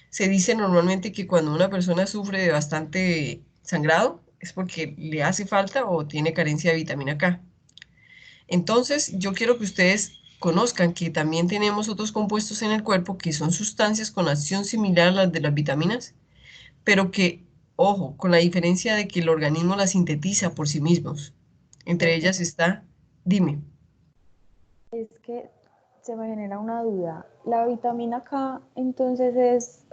se dice normalmente que cuando una persona sufre de bastante sangrado es porque le hace falta o tiene carencia de vitamina K. Entonces, yo quiero que ustedes conozcan que también tenemos otros compuestos en el cuerpo que son sustancias con acción similar a las de las vitaminas, pero que, ojo, con la diferencia de que el organismo las sintetiza por sí mismos. Entre ellas está, dime. Es que se me genera una duda. La vitamina K entonces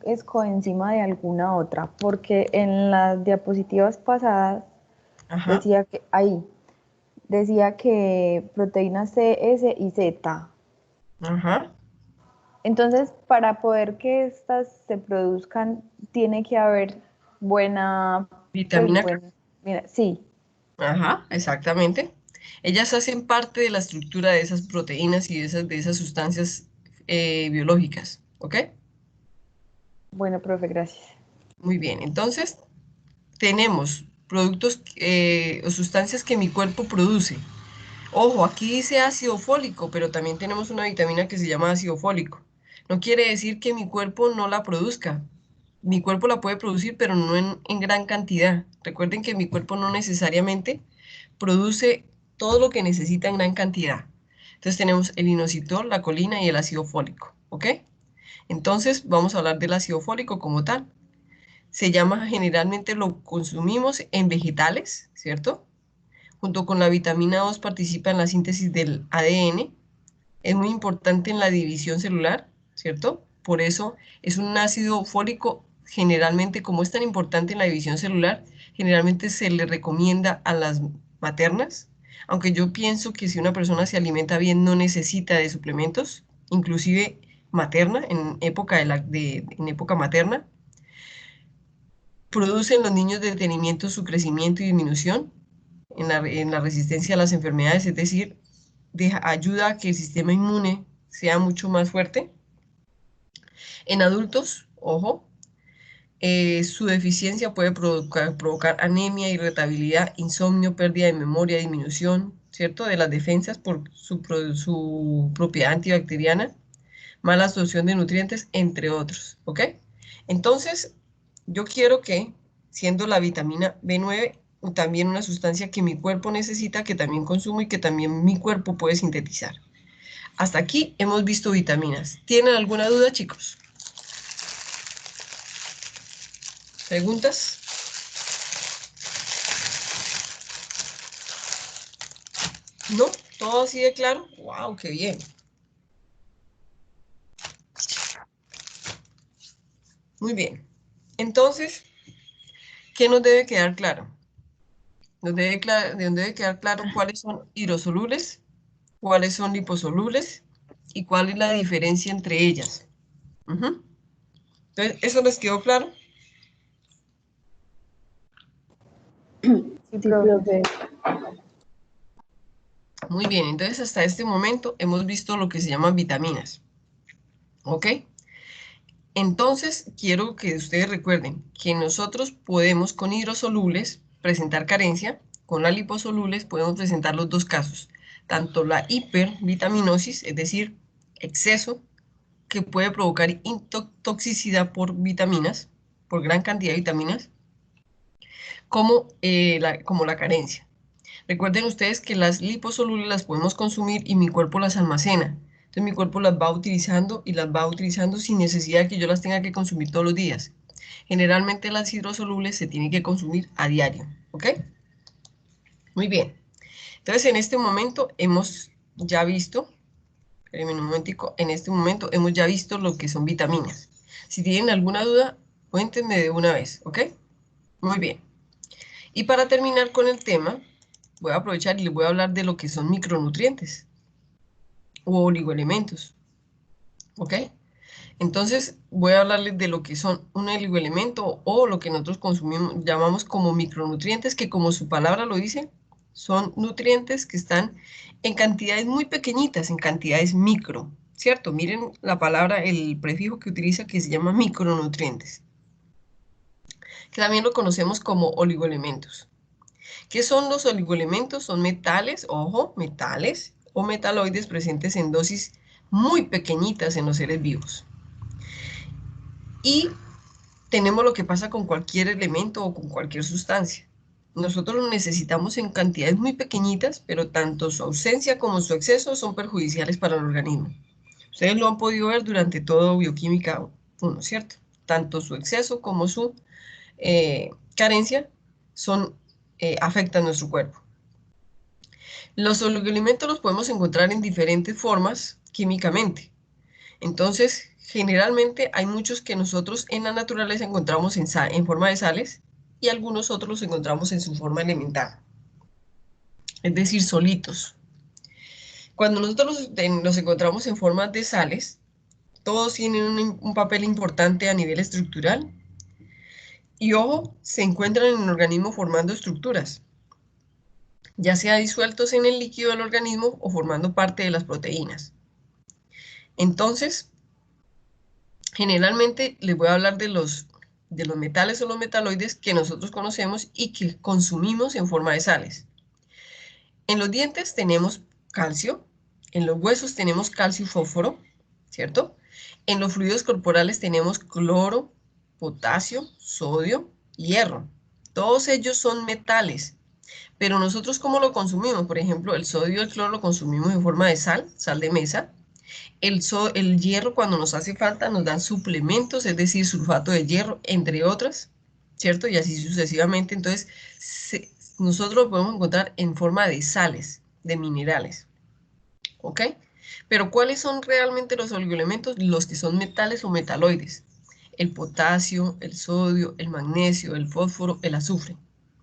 es coenzima de alguna otra, porque en las diapositivas pasadas Ajá, decía que proteínas C, S y Z. ajá. Entonces, para poder que estas se produzcan, tiene que haber buena, pues Vitamina K. buena, mira, sí. Ajá, exactamente. Ellas hacen parte de la estructura de esas proteínas y de esas sustancias biológicas, ¿ok? Bueno, profe, gracias. Muy bien, entonces tenemos productos o sustancias que mi cuerpo produce. Ojo, aquí dice ácido fólico, pero también tenemos una vitamina que se llama ácido fólico. No quiere decir que mi cuerpo no la produzca. Mi cuerpo la puede producir, pero no en gran cantidad. Recuerden que mi cuerpo no necesariamente produce todo lo que necesita en gran cantidad. Entonces tenemos el inositol, la colina y el ácido fólico, ¿ok? Entonces vamos a hablar del ácido fólico como tal. Se llama, generalmente lo consumimos en vegetales, ¿cierto? Junto con la vitamina 2 participa en la síntesis del ADN. Es muy importante en la división celular, ¿cierto? Por eso es un ácido fólico, generalmente, como es tan importante en la división celular, generalmente se le recomienda a las maternas, aunque yo pienso que si una persona se alimenta bien no necesita de suplementos, inclusive materna, en época materna. Producen los niños detenimiento su crecimiento y disminución en la resistencia a las enfermedades, es decir, ayuda a que el sistema inmune sea mucho más fuerte. En adultos, ojo, su deficiencia puede provocar anemia, irritabilidad, insomnio, pérdida de memoria, disminución, ¿cierto? De las defensas por su propiedad antibacteriana, mala absorción de nutrientes, entre otros, ¿ok? Entonces, yo quiero que, siendo la vitamina B9, también una sustancia que mi cuerpo necesita, que también consumo y que también mi cuerpo puede sintetizar. Hasta aquí hemos visto vitaminas. ¿Tienen alguna duda, chicos? ¿Preguntas? ¿No? ¿Todo así de claro? ¡Wow! ¡Qué bien! Muy bien. Entonces, ¿qué nos debe quedar claro? Nos debe quedar claro cuáles son hidrosolubles, cuáles son liposolubles y cuál es la diferencia entre ellas. Ujú. Entonces, ¿eso les quedó claro? Sí, profe. Muy bien, entonces hasta este momento hemos visto lo que se llaman vitaminas. ¿Ok? Entonces, quiero que ustedes recuerden que nosotros podemos con hidrosolubles presentar carencia, con las liposolubles podemos presentar los dos casos, tanto la hipervitaminosis, es decir, exceso, que puede provocar toxicidad por vitaminas, por gran cantidad de vitaminas, como la carencia. Recuerden ustedes que las liposolubles las podemos consumir y mi cuerpo las almacena. Entonces mi cuerpo las va utilizando y las va utilizando sin necesidad de que yo las tenga que consumir todos los días. Generalmente las hidrosolubles se tienen que consumir a diario, ¿ok? Muy bien. Entonces en este momento hemos ya visto, espérenme un momentico, en este momento hemos ya visto lo que son vitaminas. Si tienen alguna duda, cuéntenme de una vez, ¿ok? Muy bien. Y para terminar con el tema, voy a aprovechar y les voy a hablar de lo que son micronutrientes u oligoelementos. ¿Ok? Entonces, voy a hablarles de lo que son un oligoelemento o lo que nosotros consumimos, llamamos como micronutrientes, que como su palabra lo dice, son nutrientes que están en cantidades muy pequeñitas, en cantidades micro, ¿cierto? Miren la palabra, el prefijo que utiliza que se llama micronutrientes, que también lo conocemos como oligoelementos. ¿Qué son los oligoelementos? Son metales, ojo, metales o metaloides presentes en dosis muy pequeñitas en los seres vivos. Y tenemos lo que pasa con cualquier elemento o con cualquier sustancia. Nosotros lo necesitamos en cantidades muy pequeñitas, pero tanto su ausencia como su exceso son perjudiciales para el organismo. Ustedes lo han podido ver durante todo Bioquímica 1, ¿cierto? Tanto su exceso como su carencia afectan nuestro cuerpo. Los oligoelementos los podemos encontrar en diferentes formas químicamente. Entonces, generalmente hay muchos que nosotros en la naturaleza encontramos en forma de sales y algunos otros los encontramos en su forma elemental, es decir, solitos. Cuando nosotros los encontramos en forma de sales, todos tienen un papel importante a nivel estructural y, ojo, se encuentran en el organismo formando estructuras, ya sea disueltos en el líquido del organismo o formando parte de las proteínas. Entonces, generalmente les voy a hablar de los metales o los metaloides que nosotros conocemos y que consumimos en forma de sales. En los dientes tenemos calcio, en los huesos tenemos calcio y fósforo, ¿cierto? En los fluidos corporales tenemos cloro, potasio, sodio, hierro. Todos ellos son metales, pero nosotros ¿cómo lo consumimos? Por ejemplo, el sodio y el cloro lo consumimos en forma de sal de mesa. El hierro cuando nos hace falta nos dan suplementos, es decir, sulfato de hierro, entre otras, ¿cierto? Y así sucesivamente. Entonces, nosotros lo podemos encontrar en forma de sales, de minerales, ¿ok? Pero ¿cuáles son realmente los oligoelementos? Los que son metales o metaloides. El potasio, el sodio, el magnesio, el fósforo, el azufre,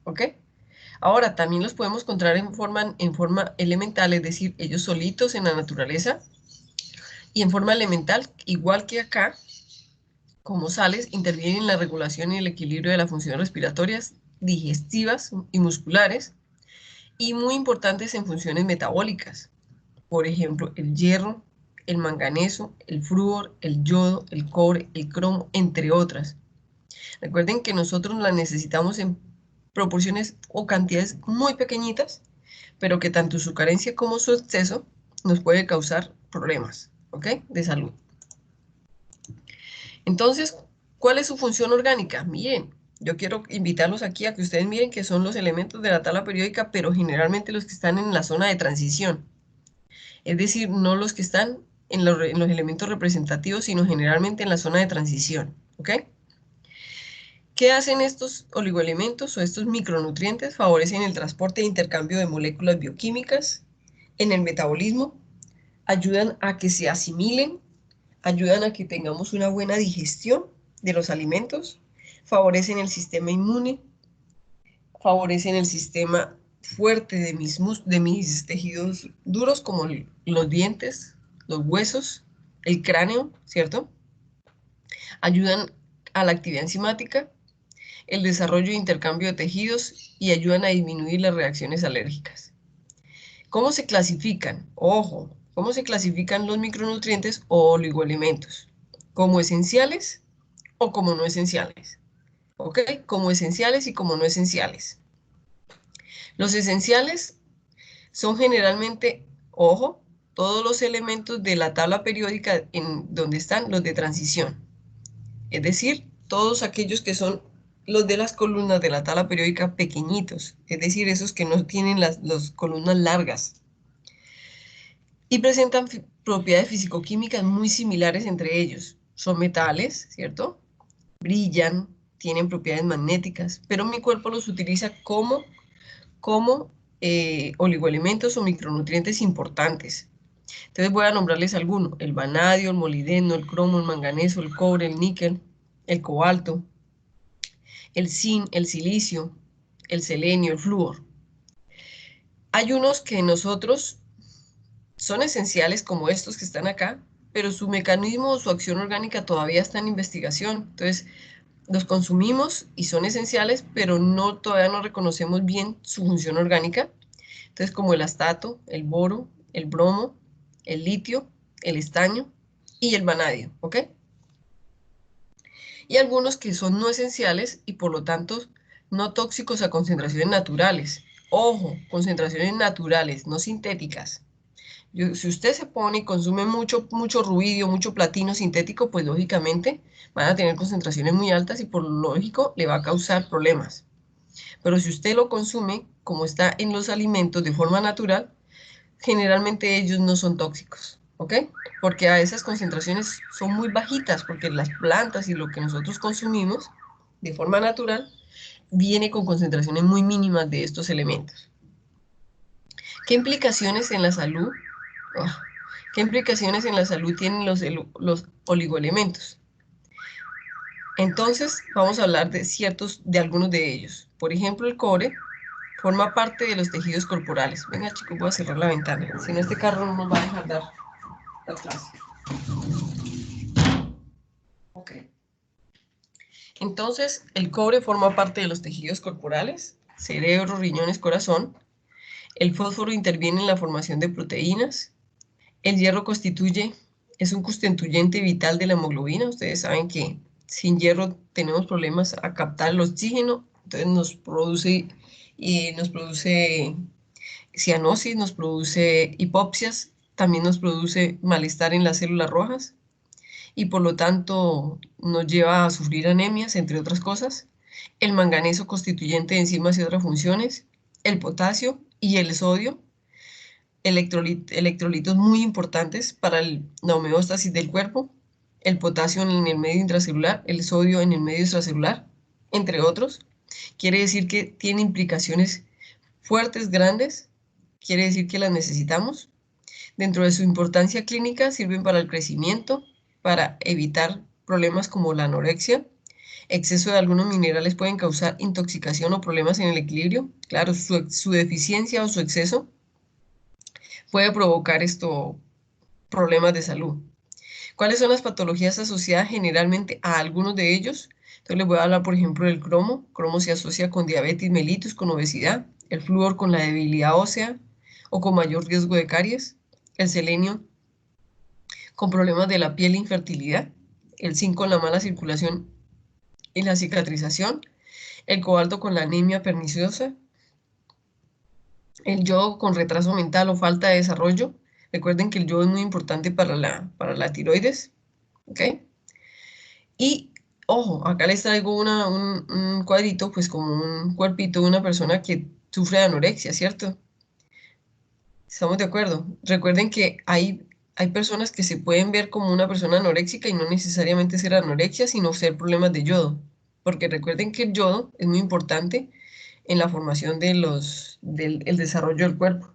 ¿ok? Ahora, también los podemos encontrar en forma elemental, es decir, ellos solitos en la naturaleza, y en forma elemental, igual que acá, como sales, intervienen en la regulación y el equilibrio de las funciones respiratorias, digestivas y musculares, y muy importantes en funciones metabólicas. Por ejemplo, el hierro, el manganeso, el flúor, el yodo, el cobre, el cromo, entre otras. Recuerden que nosotros las necesitamos en proporciones o cantidades muy pequeñitas, pero que tanto su carencia como su exceso nos puede causar problemas, ¿ok? De salud. Entonces, ¿cuál es su función orgánica? Miren, yo quiero invitarlos aquí a que ustedes miren que son los elementos de la tabla periódica, pero generalmente los que están en la zona de transición. Es decir, no los que están en los elementos representativos, sino generalmente en la zona de transición, ¿ok? ¿Qué hacen estos oligoelementos o estos micronutrientes? Favorecen el transporte e intercambio de moléculas bioquímicas en el metabolismo, ayudan a que se asimilen, ayudan a que tengamos una buena digestión de los alimentos, favorecen el sistema inmune, favorecen el sistema fuerte de mis tejidos duros como los dientes, los huesos, el cráneo, ¿cierto? Ayudan a la actividad enzimática, el desarrollo e intercambio de tejidos y ayudan a disminuir las reacciones alérgicas. ¿Cómo se clasifican? Ojo, ¿cómo se clasifican los micronutrientes o oligoelementos? ¿Como esenciales o como no esenciales? ¿Ok? Como esenciales y como no esenciales. Los esenciales son generalmente, ojo, todos los elementos de la tabla periódica en donde están los de transición. Es decir, todos aquellos que son los de las columnas de la tabla periódica pequeñitos, es decir, esos que no tienen las columnas largas. Y presentan propiedades fisicoquímicas muy similares entre ellos. Son metales, ¿cierto? Brillan, tienen propiedades magnéticas, pero mi cuerpo los utiliza como oligoelementos o micronutrientes importantes. Entonces voy a nombrarles algunos: el vanadio, el molibdeno, el cromo, el manganeso, el cobre, el níquel, el cobalto. el zinc, el silicio, el selenio, el flúor. Hay unos que nosotros son esenciales como estos que están acá, pero su mecanismo o su acción orgánica todavía está en investigación. Entonces, los consumimos y son esenciales, pero todavía no reconocemos bien su función orgánica. Entonces, como el astato, el boro, el bromo, el litio, el estaño y el vanadio, ¿ok? Y algunos que son no esenciales y por lo tanto no tóxicos a concentraciones naturales. Ojo, concentraciones naturales, no sintéticas. Si usted se pone y consume mucho ruidio, mucho platino sintético, pues lógicamente van a tener concentraciones muy altas y por lo lógico le va a causar problemas. Pero si usted lo consume, como está en los alimentos de forma natural, generalmente ellos no son tóxicos, ¿ok? Porque a esas concentraciones son muy bajitas, porque las plantas y lo que nosotros consumimos de forma natural viene con concentraciones muy mínimas de estos elementos. ¿Qué implicaciones en la salud? ¿Qué implicaciones en la salud tienen los oligoelementos? Entonces, vamos a hablar de algunos de ellos. Por ejemplo, el cobre forma parte de los tejidos corporales. Venga, chicos, voy a cerrar la ventana. Si no, este carro no nos va a dejar dar la clase. Ok. Entonces, el cobre forma parte de los tejidos corporales, cerebro, riñones, corazón. El fósforo interviene en la formación de proteínas. El hierro es un constituyente vital de la hemoglobina. Ustedes saben que sin hierro tenemos problemas a captar el oxígeno, entonces nos produce cianosis, nos produce hipopsias, también nos produce malestar en las células rojas y por lo tanto nos lleva a sufrir anemias, entre otras cosas. El manganeso constituyente de enzimas y otras funciones, el potasio y el sodio, electrolitos muy importantes para la homeostasis del cuerpo, el potasio en el medio intracelular, el sodio en el medio extracelular, entre otros. Quiere decir que tiene implicaciones fuertes, grandes, quiere decir que las necesitamos. Dentro de su importancia clínica sirven para el crecimiento, para evitar problemas como la anorexia. Exceso de algunos minerales pueden causar intoxicación o problemas en el equilibrio. Claro, su deficiencia o su exceso puede provocar problemas de salud. ¿Cuáles son las patologías asociadas generalmente a algunos de ellos? Entonces les voy a hablar, por ejemplo, del cromo. Cromo se asocia con diabetes mellitus, con obesidad. El flúor con la debilidad ósea o con mayor riesgo de caries. El selenio con problemas de la piel e infertilidad. El zinc con la mala circulación y la cicatrización. El cobalto con la anemia perniciosa. El yodo con retraso mental o falta de desarrollo. Recuerden que el yodo es muy importante para la tiroides. ¿Ok? Y, ojo, acá les traigo un cuadrito, pues como un cuerpito de una persona que sufre de anorexia, ¿cierto? ¿Estamos de acuerdo? Recuerden que hay personas que se pueden ver como una persona anoréxica y no necesariamente ser anorexia, sino ser problemas de yodo. Porque recuerden que el yodo es muy importante en la formación del desarrollo del cuerpo.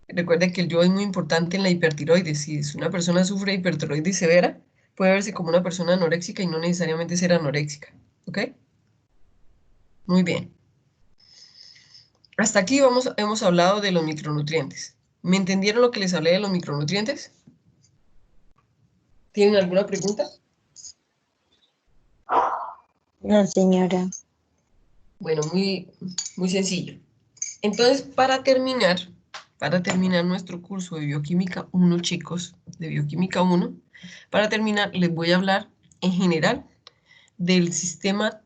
Recuerden que el yodo es muy importante en la hipertiroides. Si una persona sufre de hipertiroides severa, puede verse como una persona anoréxica y no necesariamente ser anoréxica. ¿Ok? Muy bien. Hasta aquí hemos hablado de los micronutrientes. ¿Me entendieron lo que les hablé de los micronutrientes? ¿Tienen alguna pregunta? No, señora. Bueno, muy sencillo. Entonces, para terminar nuestro curso de Bioquímica 1, chicos, de Bioquímica 1, para terminar les voy a hablar en general del sistema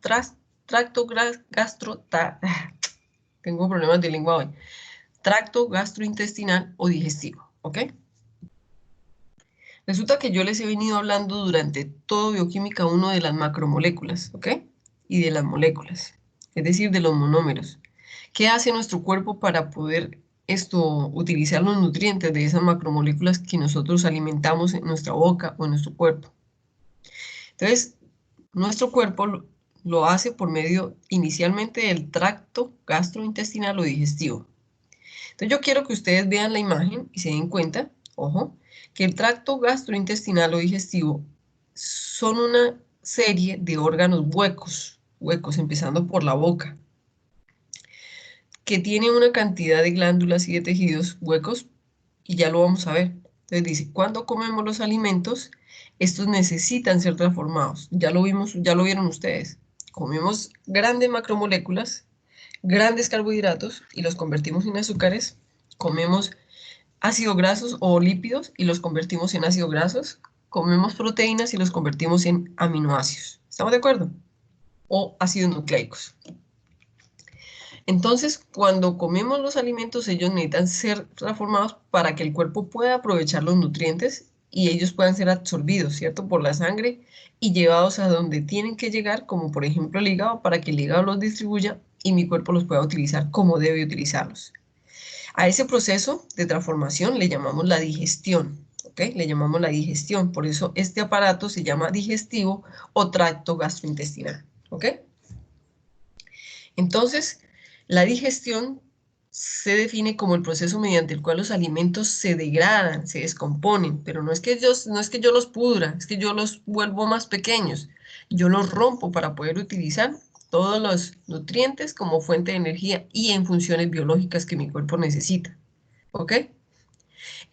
tengo problemas de lengua hoy. Tracto gastrointestinal o digestivo, ¿ok? Resulta que yo les he venido hablando durante todo Bioquímica 1 de las macromoléculas, ¿ok? Y de las moléculas, es decir, de los monómeros. ¿Qué hace nuestro cuerpo para poder utilizar los nutrientes de esas macromoléculas que nosotros alimentamos en nuestra boca o en nuestro cuerpo? Entonces, nuestro cuerpo lo hace por medio inicialmente del tracto gastrointestinal o digestivo. Entonces yo quiero que ustedes vean la imagen y se den cuenta, ojo, que el tracto gastrointestinal o digestivo son una serie de órganos huecos, huecos, empezando por la boca, que tiene una cantidad de glándulas y de tejidos huecos, y ya lo vamos a ver. Entonces dice, cuando comemos los alimentos, estos necesitan ser transformados. Ya lo vimos, ya lo vieron ustedes. Comemos grandes macromoléculas, grandes carbohidratos y los convertimos en azúcares. Comemos ácidos grasos o lípidos y los convertimos en ácidos grasos. Comemos proteínas y los convertimos en aminoácidos. ¿Estamos de acuerdo? O ácidos nucleicos. Entonces, cuando comemos los alimentos, ellos necesitan ser transformados para que el cuerpo pueda aprovechar los nutrientes y ellos puedan ser absorbidos, ¿cierto? Por la sangre y llevados a donde tienen que llegar, como por ejemplo el hígado, para que el hígado los distribuya y mi cuerpo los pueda utilizar como debe utilizarlos. A ese proceso de transformación le llamamos la digestión, ¿ok? Le llamamos la digestión, por eso este aparato se llama digestivo o tracto gastrointestinal, ¿ok? Entonces, la digestión se define como el proceso mediante el cual los alimentos se degradan, se descomponen, pero no es que yo los pudra, es que yo los vuelvo más pequeños. Yo los rompo para poder utilizar todos los nutrientes como fuente de energía y en funciones biológicas que mi cuerpo necesita. ¿Ok?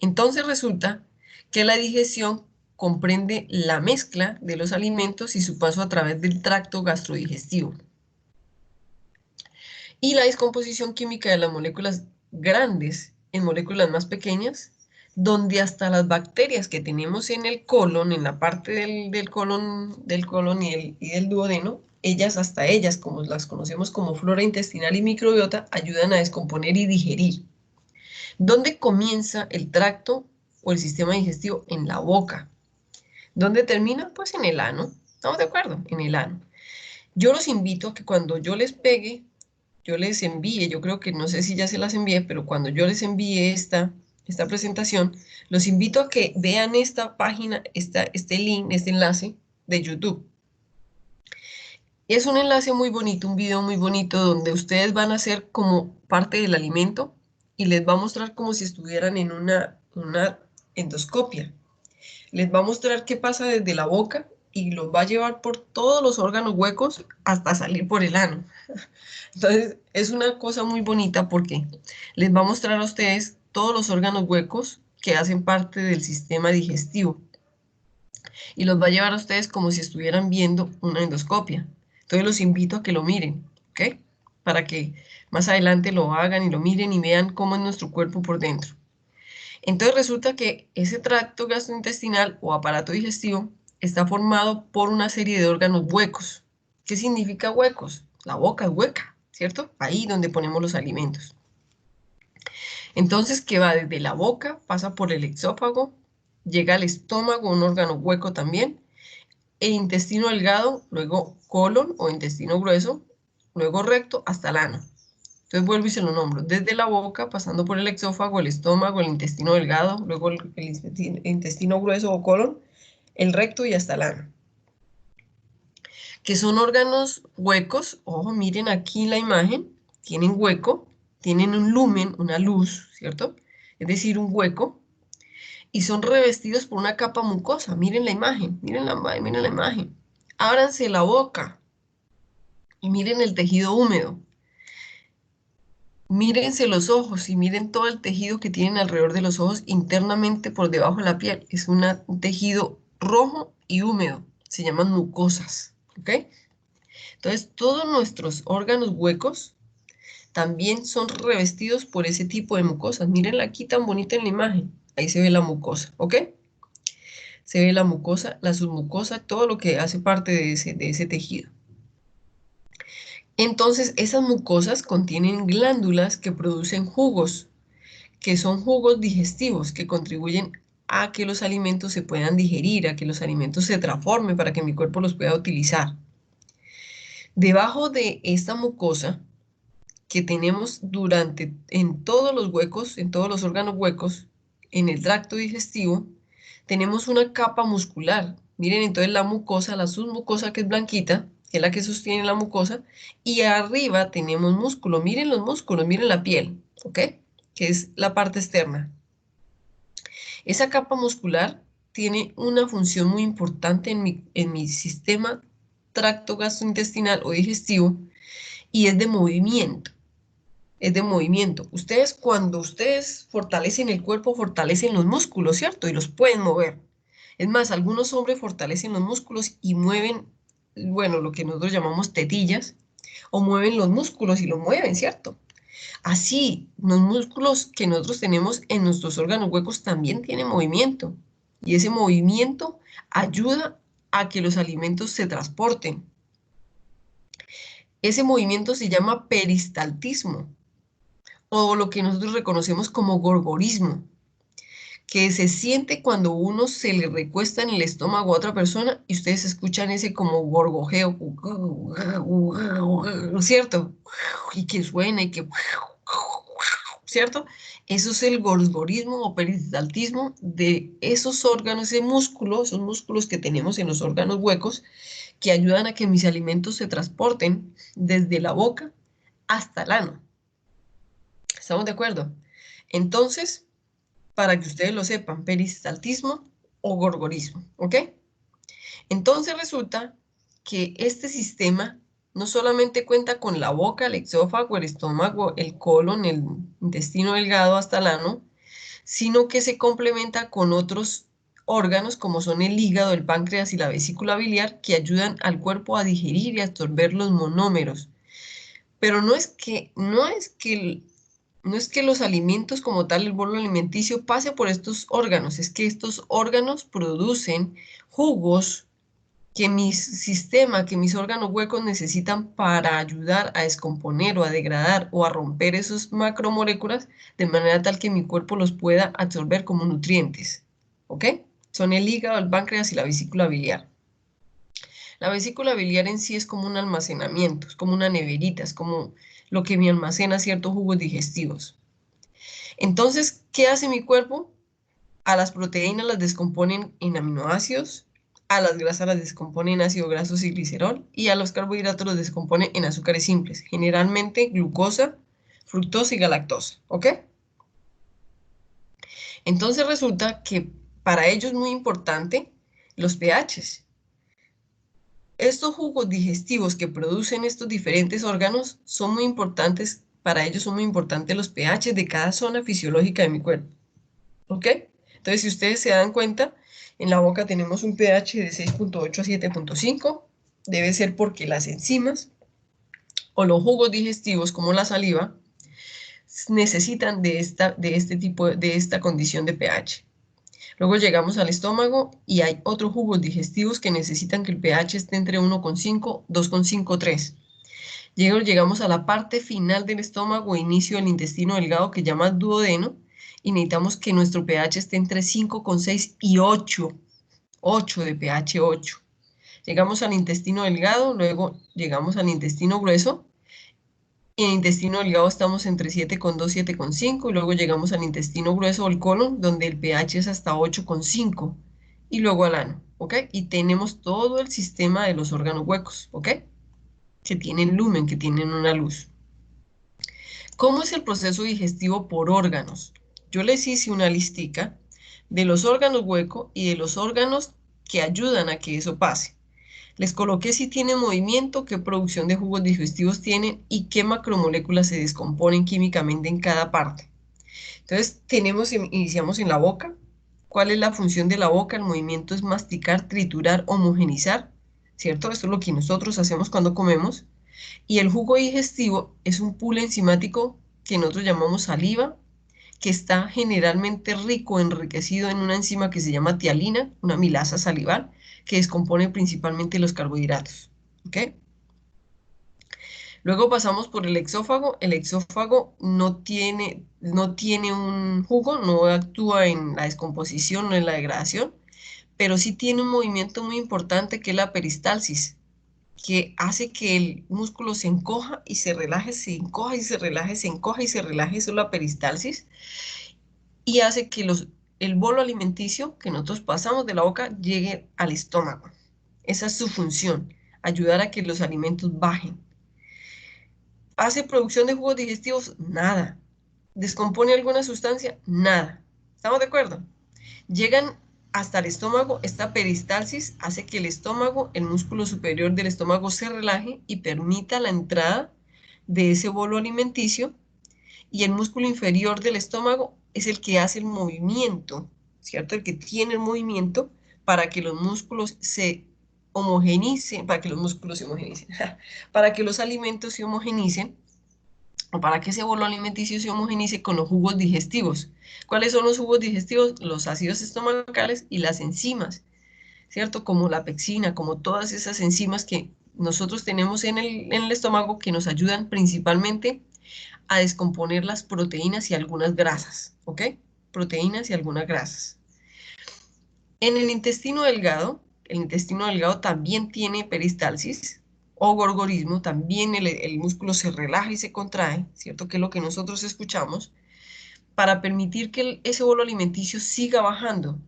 Entonces resulta que la digestión comprende la mezcla de los alimentos y su paso a través del tracto gastrodigestivo. Y la descomposición química de las moléculas grandes en moléculas más pequeñas, donde hasta las bacterias que tenemos en el colon, en la parte del colon y del duodeno, hasta ellas, como las conocemos como flora intestinal y microbiota, ayudan a descomponer y digerir. ¿Dónde comienza el tracto o el sistema digestivo? En la boca. ¿Dónde termina? Pues en el ano. ¿Estamos de acuerdo? En el ano. Yo los invito a que cuando yo les pegue, yo les envíe, yo creo que no sé si ya se las envié, pero cuando yo les envíe esta presentación, los invito a que vean esta página, este link, este enlace de YouTube. Es un enlace muy bonito, un video muy bonito donde ustedes van a hacer como parte del alimento y les va a mostrar como si estuvieran en una endoscopia. Les va a mostrar qué pasa desde la boca y los va a llevar por todos los órganos huecos hasta salir por el ano. Entonces, es una cosa muy bonita porque les va a mostrar a ustedes todos los órganos huecos que hacen parte del sistema digestivo. Y los va a llevar a ustedes como si estuvieran viendo una endoscopia. Entonces, los invito a que lo miren, ¿ok? Para que más adelante lo hagan y lo miren y vean cómo es nuestro cuerpo por dentro. Entonces, resulta que ese tracto gastrointestinal o aparato digestivo está formado por una serie de órganos huecos. ¿Qué significa huecos? La boca es hueca, ¿cierto? Ahí donde ponemos los alimentos. Entonces, que va desde la boca, pasa por el exófago, llega al estómago, un órgano hueco también, el intestino delgado, luego colon o intestino grueso, luego recto hasta el ano. Entonces vuelvo y se lo nombro, desde la boca, pasando por el exófago, el estómago, el intestino delgado, luego el intestino grueso o colon, el recto y hasta el ano. Que son órganos huecos, ojo, miren aquí la imagen, tienen hueco, tienen un lumen, una luz, ¿cierto? Es decir, un hueco, y son revestidos por una capa mucosa. Miren la imagen, miren la imagen. Ábranse la boca y miren el tejido húmedo. Mírense los ojos y miren todo el tejido que tienen alrededor de los ojos internamente por debajo de la piel. Es un tejido rojo y húmedo. Se llaman mucosas, ¿ok? Entonces, todos nuestros órganos huecos también son revestidos por ese tipo de mucosas. Mírenla aquí tan bonita en la imagen. Ahí se ve la mucosa, ¿ok? Se ve la mucosa, la submucosa, todo lo que hace parte de ese tejido. Entonces, esas mucosas contienen glándulas que producen jugos, que son jugos digestivos, que contribuyen a que los alimentos se puedan digerir, a que los alimentos se transformen para que mi cuerpo los pueda utilizar. Debajo de esta mucosa que tenemos en todos los huecos, en todos los órganos huecos, en el tracto digestivo, tenemos una capa muscular. Miren, entonces la mucosa, la submucosa que es blanquita, que es la que sostiene la mucosa, y arriba tenemos músculo. Miren los músculos, miren la piel, ¿ok? Que es la parte externa. Esa capa muscular tiene una función muy importante en mi sistema tracto gastrointestinal o digestivo y es de movimiento. Es de movimiento. Ustedes, cuando ustedes fortalecen el cuerpo, fortalecen los músculos, ¿cierto? Y los pueden mover. Es más, algunos hombres fortalecen los músculos y mueven, bueno, lo que nosotros llamamos tetillas, o mueven los músculos y los mueven, ¿cierto? Así, los músculos que nosotros tenemos en nuestros órganos huecos también tienen movimiento. Y ese movimiento ayuda a que los alimentos se transporten. Ese movimiento se llama peristaltismo, o lo que nosotros reconocemos como gorgorismo, que se siente cuando uno se le recuesta en el estómago a otra persona y ustedes escuchan ese como gorgojeo, ¿cierto? Y que suena y que, ¿cierto? Eso es el gorgorismo o peristaltismo de esos órganos, esos músculos que tenemos en los órganos huecos que ayudan a que mis alimentos se transporten desde la boca hasta el ano. ¿Estamos de acuerdo? Entonces, para que ustedes lo sepan, peristaltismo o gorgorismo, ¿ok? Entonces resulta que este sistema no solamente cuenta con la boca, el exófago, el estómago, el colon, el intestino delgado hasta el ano, sino que se complementa con otros órganos como son el hígado, el páncreas y la vesícula biliar que ayudan al cuerpo a digerir y absorber los monómeros. Pero no es que los alimentos como tal, el bolo alimenticio, pase por estos órganos, es que estos órganos producen jugos que mi sistema, que mis órganos huecos necesitan para ayudar a descomponer o a degradar o a romper esas macromoléculas de manera tal que mi cuerpo los pueda absorber como nutrientes, ¿ok? Son el hígado, el páncreas y la vesícula biliar. La vesícula biliar en sí es como un almacenamiento, es como una neverita, es como lo que me almacena ciertos jugos digestivos. Entonces, ¿qué hace mi cuerpo? A las proteínas las descomponen en aminoácidos, a las grasas las descompone en ácido graso y glicerol, y a los carbohidratos los descompone en azúcares simples, generalmente glucosa, fructosa y galactosa, ¿ok? Entonces resulta que para ello es muy importante los pHs. Estos jugos digestivos que producen estos diferentes órganos son muy importantes, para ellos son muy importantes los pHs de cada zona fisiológica de mi cuerpo, ¿ok? Entonces, si ustedes se dan cuenta, en la boca tenemos un pH de 6.8 a 7.5, debe ser porque las enzimas o los jugos digestivos como la saliva necesitan de esta condición de pH. Luego llegamos al estómago y hay otros jugos digestivos que necesitan que el pH esté entre 1.5, 2.5, 3. Llegamos a la parte final del estómago, inicio del intestino delgado que llama duodeno, y necesitamos que nuestro pH esté entre 5.6 y 8. 8 de pH 8. Llegamos al intestino delgado, luego llegamos al intestino grueso. Y en el intestino delgado estamos entre 7.2 y 7.5, y luego llegamos al intestino grueso o el colon, donde el pH es hasta 8.5, y luego al ano, ¿ok? Y tenemos todo el sistema de los órganos huecos, ¿ok? Que tienen lumen, que tienen una luz. ¿Cómo es el proceso digestivo por órganos? Yo les hice una listica de los órganos huecos y de los órganos que ayudan a que eso pase. Les coloqué si tienen movimiento, qué producción de jugos digestivos tienen y qué macromoléculas se descomponen químicamente en cada parte. Entonces, iniciamos en la boca. ¿Cuál es la función de la boca? El movimiento es masticar, triturar, homogenizar, ¿cierto? Esto es lo que nosotros hacemos cuando comemos. Y el jugo digestivo es un pool enzimático que nosotros llamamos saliva, que está generalmente rico, enriquecido en una enzima que se llama tialina, una amilasa salival, que descompone principalmente los carbohidratos, ¿ok? Luego pasamos por el exófago. El exófago no tiene un jugo, no actúa en la descomposición, no en la degradación, pero sí tiene un movimiento muy importante que es la peristalsis, que hace que el músculo se encoja y se relaje, se encoja y se relaje, se encoja y se relaje, eso es la peristalsis, y hace que el bolo alimenticio que nosotros pasamos de la boca llegue al estómago. Esa es su función, ayudar a que los alimentos bajen. ¿Hace producción de jugos digestivos? Nada. ¿Descompone alguna sustancia? Nada. ¿Estamos de acuerdo? Llegan hasta el estómago, esta peristalsis hace que el estómago, el músculo superior del estómago se relaje y permita la entrada de ese bolo alimenticio, y el músculo inferior del estómago es el que hace el movimiento, ¿cierto? El que tiene el movimiento para que los músculos se homogenicen, para que los músculos se homogenicen, para que los alimentos se homogenicen, o para que ese bolo alimenticio se homogenice con los jugos digestivos. ¿Cuáles son los jugos digestivos? Los ácidos estomacales y las enzimas, ¿cierto? Como la pectina, como todas esas enzimas que nosotros tenemos en el estómago, que nos ayudan principalmente a descomponer las proteínas y algunas grasas, ¿ok? Proteínas y algunas grasas. En el intestino delgado también tiene peristalsis o gorgorismo, también el músculo se relaja y se contrae, ¿cierto? Que es lo que nosotros escuchamos, para permitir que ese bolo alimenticio siga bajando.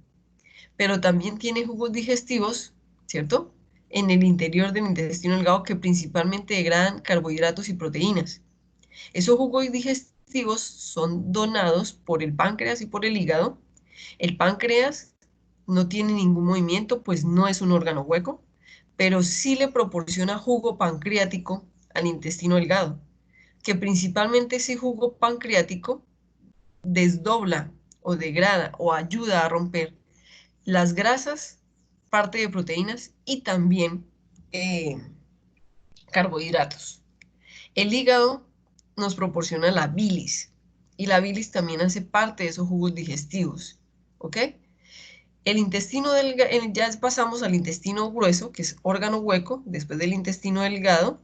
Pero también tiene jugos digestivos, ¿cierto? En el interior del intestino delgado, que principalmente degradan carbohidratos y proteínas. Esos jugos digestivos son donados por el páncreas y por el hígado. El páncreas no tiene ningún movimiento, pues no es un órgano hueco, pero sí le proporciona jugo pancreático al intestino delgado, que principalmente ese jugo pancreático desdobla o degrada o ayuda a romper las grasas, parte de proteínas y también carbohidratos. El hígado nos proporciona la bilis, y la bilis también hace parte de esos jugos digestivos, ¿ok? El intestino delgado, ya pasamos al intestino grueso, que es órgano hueco, después del intestino delgado,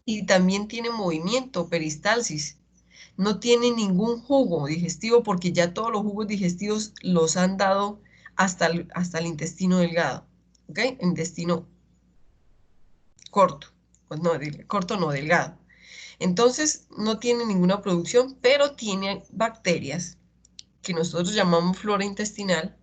y también tiene movimiento, peristalsis. No tiene ningún jugo digestivo porque ya todos los jugos digestivos los han dado hasta el intestino delgado, ¿ok? Intestino corto, pues no, corto no, delgado. Entonces no tiene ninguna producción, pero tiene bacterias que nosotros llamamos flora intestinal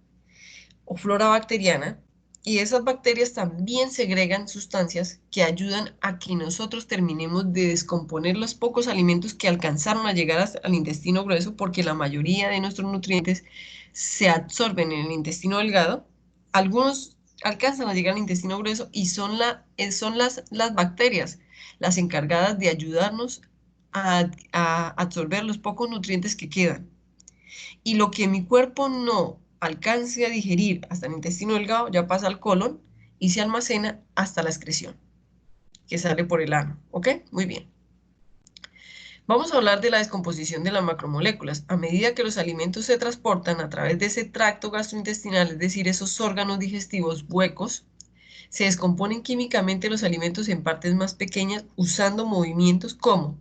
o flora bacteriana, y esas bacterias también segregan sustancias que ayudan a que nosotros terminemos de descomponer los pocos alimentos que alcanzaron a llegar hasta el intestino grueso, porque la mayoría de nuestros nutrientes se absorben en el intestino delgado. Algunos alcanzan a llegar al intestino grueso y son las bacterias las encargadas de ayudarnos a absorber los pocos nutrientes que quedan. Y lo que mi cuerpo no alcance a digerir hasta el intestino delgado ya pasa al colon y se almacena hasta la excreción, que sale por el ano, ¿ok? Muy bien. Vamos a hablar de la descomposición de las macromoléculas. A medida que los alimentos se transportan a través de ese tracto gastrointestinal, es decir, esos órganos digestivos huecos, se descomponen químicamente los alimentos en partes más pequeñas usando movimientos como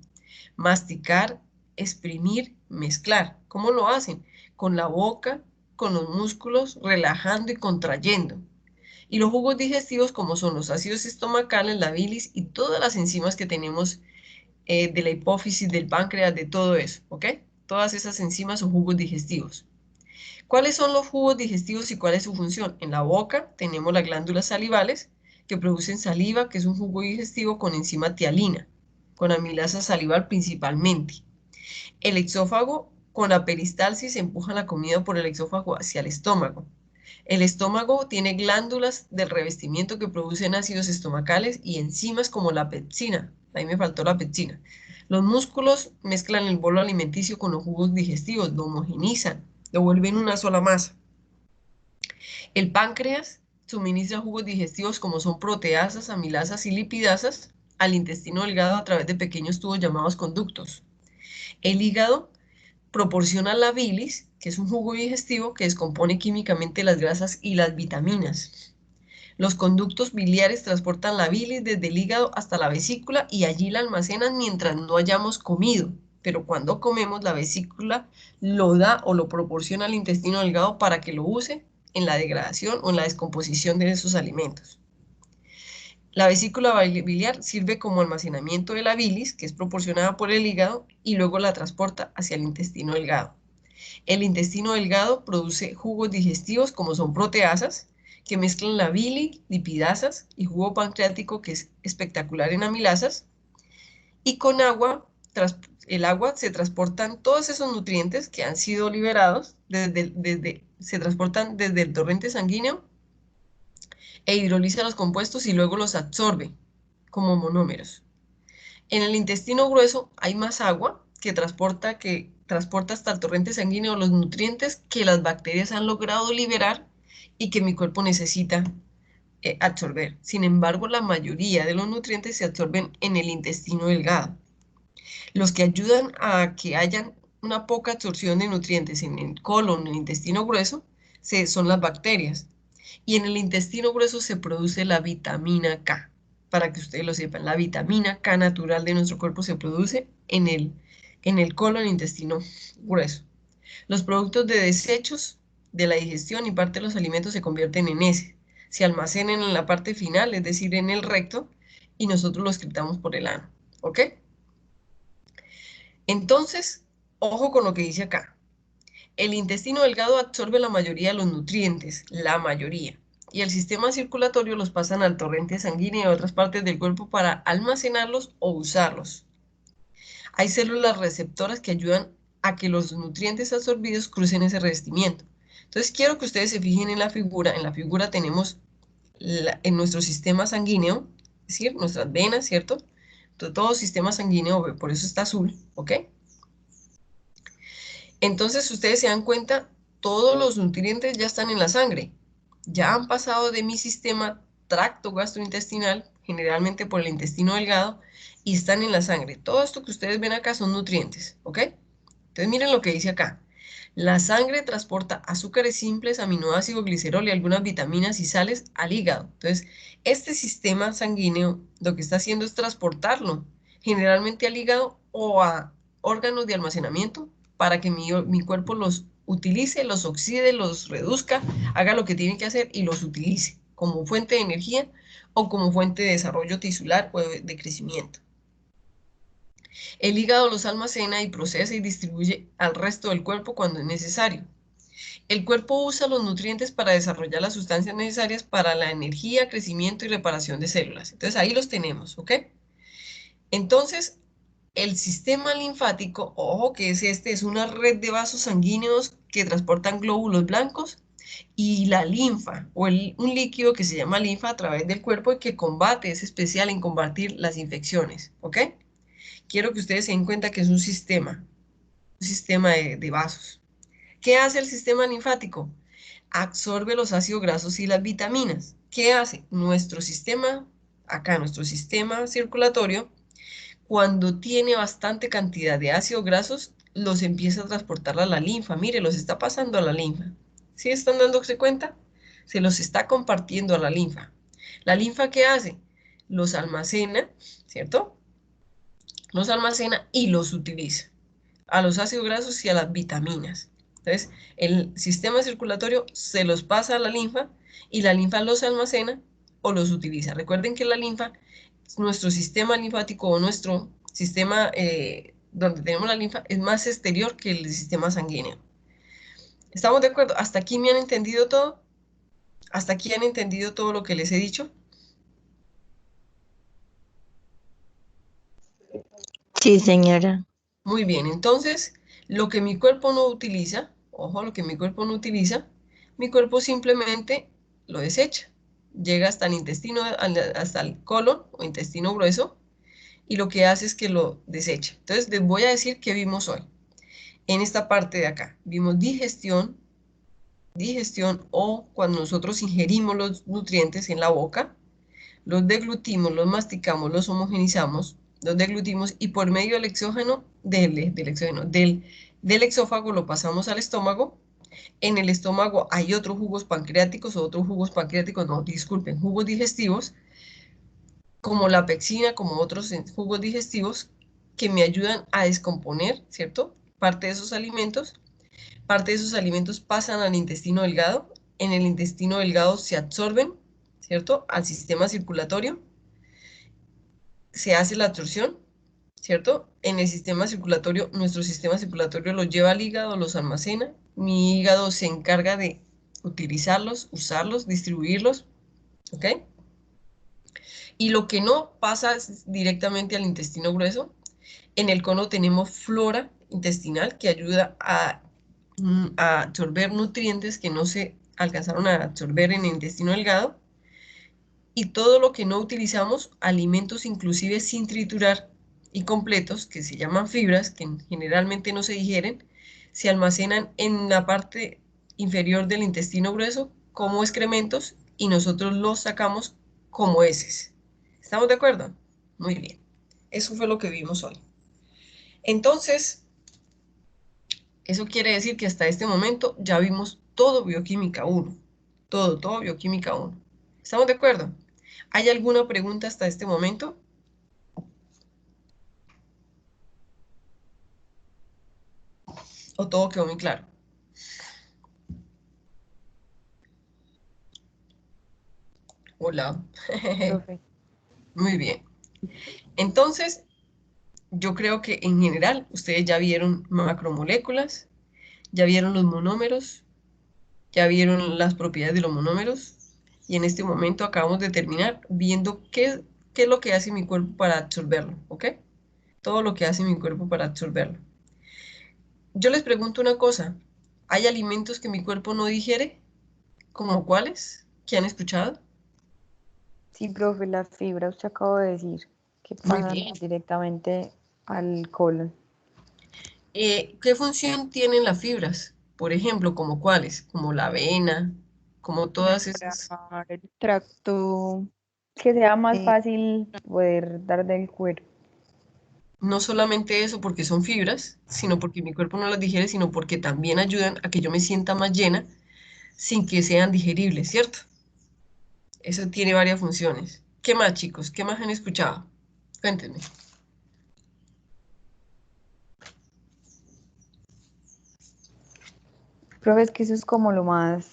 masticar, exprimir, mezclar. ¿Cómo lo hacen? Con la boca, con los músculos, relajando y contrayendo. Y los jugos digestivos, como son los ácidos estomacales, la bilis y todas las enzimas que tenemos de la hipófisis, del páncreas, de todo eso, ¿ok? Todas esas enzimas son jugos digestivos. ¿Cuáles son los jugos digestivos y cuál es su función? En la boca tenemos las glándulas salivales que producen saliva, que es un jugo digestivo con enzima tialina, con amilasa salival principalmente. El exófago, con la peristalsis, empuja la comida por el exófago hacia el estómago. El estómago tiene glándulas del revestimiento que producen ácidos estomacales y enzimas como la pepsina. Ahí me faltó la pepsina. Los músculos mezclan el bolo alimenticio con los jugos digestivos, lo homogenizan, lo vuelven una sola masa. El páncreas suministra jugos digestivos como son proteasas, amilasas y lipidasas al intestino delgado a través de pequeños tubos llamados conductos. El hígado proporciona la bilis, que es un jugo digestivo que descompone químicamente las grasas y las vitaminas. Los conductos biliares transportan la bilis desde el hígado hasta la vesícula y allí la almacenan mientras no hayamos comido. Pero cuando comemos, la vesícula lo da o lo proporciona al intestino delgado para que lo use en la degradación o en la descomposición de esos alimentos. La vesícula biliar sirve como almacenamiento de la bilis, que es proporcionada por el hígado, y luego la transporta hacia el intestino delgado. El intestino delgado produce jugos digestivos como son proteasas, que mezclan la bilis, lipidasas y jugo pancreático, que es espectacular en amilasas, y con agua el agua se transportan todos esos nutrientes que han sido liberados, se transportan desde el torrente sanguíneo e hidroliza los compuestos y luego los absorbe como monómeros. En el intestino grueso hay más agua que transporta hasta el torrente sanguíneo los nutrientes que las bacterias han logrado liberar y que mi cuerpo necesita absorber. Sin embargo, la mayoría de los nutrientes se absorben en el intestino delgado. Los que ayudan a que haya una poca absorción de nutrientes en el colon, en el intestino grueso, son las bacterias. Y en el intestino grueso se produce la vitamina K. Para que ustedes lo sepan, la vitamina K natural de nuestro cuerpo se produce en el colon, intestino grueso. Los productos de desechos de la digestión y parte de los alimentos se convierten en heces. Se almacenan en la parte final, es decir, en el recto, y nosotros los excretamos por el ano. ¿Ok? Entonces, ojo con lo que dice acá. El intestino delgado absorbe la mayoría de los nutrientes, la mayoría, y el sistema circulatorio los pasan al torrente sanguíneo y a otras partes del cuerpo para almacenarlos o usarlos. Hay células receptoras que ayudan a que los nutrientes absorbidos crucen ese revestimiento. Entonces quiero que ustedes se fijen en la figura. En la figura tenemos en nuestro sistema sanguíneo, es decir, nuestras venas, ¿cierto? Todo sistema sanguíneo, por eso está azul, ¿ok? Entonces ustedes se dan cuenta, todos los nutrientes ya están en la sangre. Ya han pasado de mi sistema tracto gastrointestinal, generalmente por el intestino delgado, y están en la sangre. Todo esto que ustedes ven acá son nutrientes, ¿ok? Entonces miren lo que dice acá. La sangre transporta azúcares simples, aminoácidos, glicerol y algunas vitaminas y sales al hígado. Entonces, este sistema sanguíneo lo que está haciendo es transportarlo generalmente al hígado o a órganos de almacenamiento para que mi cuerpo los utilice, los oxide, los reduzca, haga lo que tiene que hacer y los utilice como fuente de energía o como fuente de desarrollo tisular o de crecimiento. El hígado los almacena y procesa y distribuye al resto del cuerpo cuando es necesario. El cuerpo usa los nutrientes para desarrollar las sustancias necesarias para la energía, crecimiento y reparación de células. Entonces ahí los tenemos, ¿ok? Entonces, el sistema linfático, ojo que es una red de vasos sanguíneos que transportan glóbulos blancos y la linfa, o un líquido que se llama linfa a través del cuerpo y que combate, es especial en combatir las infecciones, ¿ok? Quiero que ustedes se den cuenta que es un sistema de vasos. ¿Qué hace el sistema linfático? Absorbe los ácidos grasos y las vitaminas. ¿Qué hace? Nuestro sistema circulatorio, cuando tiene bastante cantidad de ácidos grasos, los empieza a transportar a la linfa. Mire, los está pasando a la linfa. ¿Sí están dándose cuenta? Se los está compartiendo a la linfa. ¿La linfa qué hace? Los almacena, ¿cierto? Los almacena y los utiliza a los ácidos grasos y a las vitaminas. Entonces, el sistema circulatorio se los pasa a la linfa y la linfa los almacena o los utiliza. Recuerden que la linfa, nuestro sistema linfático o nuestro sistema donde tenemos la linfa es más exterior que el sistema sanguíneo. ¿Estamos de acuerdo? ¿Hasta aquí me han entendido todo? ¿Hasta aquí han entendido todo lo que les he dicho? Sí, señora. Muy bien, entonces, lo que mi cuerpo no utiliza, ojo, lo que mi cuerpo no utiliza, mi cuerpo simplemente lo desecha. Llega hasta el intestino, hasta el colon o intestino grueso, y lo que hace es que lo desecha. Entonces, les voy a decir qué vimos hoy. En esta parte de acá, vimos digestión o cuando nosotros ingerimos los nutrientes en la boca, los deglutimos, los masticamos, los homogenizamos, los deglutimos y por medio del exógeno, del exófago lo pasamos al estómago. En el estómago hay otros jugos pancreáticos, jugos digestivos, como la pexina, como otros jugos digestivos, que me ayudan a descomponer, ¿cierto? Parte de esos alimentos pasan al intestino delgado. En el intestino delgado se absorben, ¿cierto? Al sistema circulatorio. Se hace la absorción, ¿cierto? En el sistema circulatorio, nuestro sistema circulatorio los lleva al hígado, los almacena. Mi hígado se encarga de utilizarlos, usarlos, distribuirlos, ¿ok? Y lo que no pasa directamente al intestino grueso En el cono tenemos flora intestinal que ayuda a absorber nutrientes que no se alcanzaron a absorber en el intestino delgado. Y todo lo que no utilizamos, alimentos inclusive sin triturar y completos, que se llaman fibras, que generalmente no se digieren, se almacenan en la parte inferior del intestino grueso como excrementos y nosotros los sacamos como heces. ¿Estamos de acuerdo? Muy bien. Eso fue lo que vimos hoy. Entonces, eso quiere decir que hasta este momento ya vimos todo bioquímica 1. Todo bioquímica 1. ¿Estamos de acuerdo? ¿Hay alguna pregunta hasta este momento? ¿O todo quedó muy claro? Hola. Profe. Muy bien. Entonces, yo creo que en general ustedes ya vieron macromoléculas, ya vieron los monómeros, ya vieron las propiedades de los monómeros y en este momento acabamos de terminar viendo qué es lo que hace mi cuerpo para absorberlo, ¿ok? Todo lo que hace mi cuerpo para absorberlo. Yo les pregunto una cosa, ¿hay alimentos que mi cuerpo no digiere? ¿Como cuáles? ¿Qué han escuchado? Sí, profe, la fibra, usted acabo de decir que Muy pasan bien. directamente al colon. ¿Qué función tienen las fibras? Por ejemplo, ¿como cuáles? Como la avena, como todas esas. Mejorar el tracto. Que sea más eh, fácil poder dar del cuerpo. No solamente eso porque son fibras, sino porque mi cuerpo no las digiere, sino porque también ayudan a que yo me sienta más llena sin que sean digeribles, ¿cierto? Eso tiene varias funciones. ¿Qué más, chicos? ¿Qué más han escuchado? Cuéntenme. Profe, es que eso es como lo más,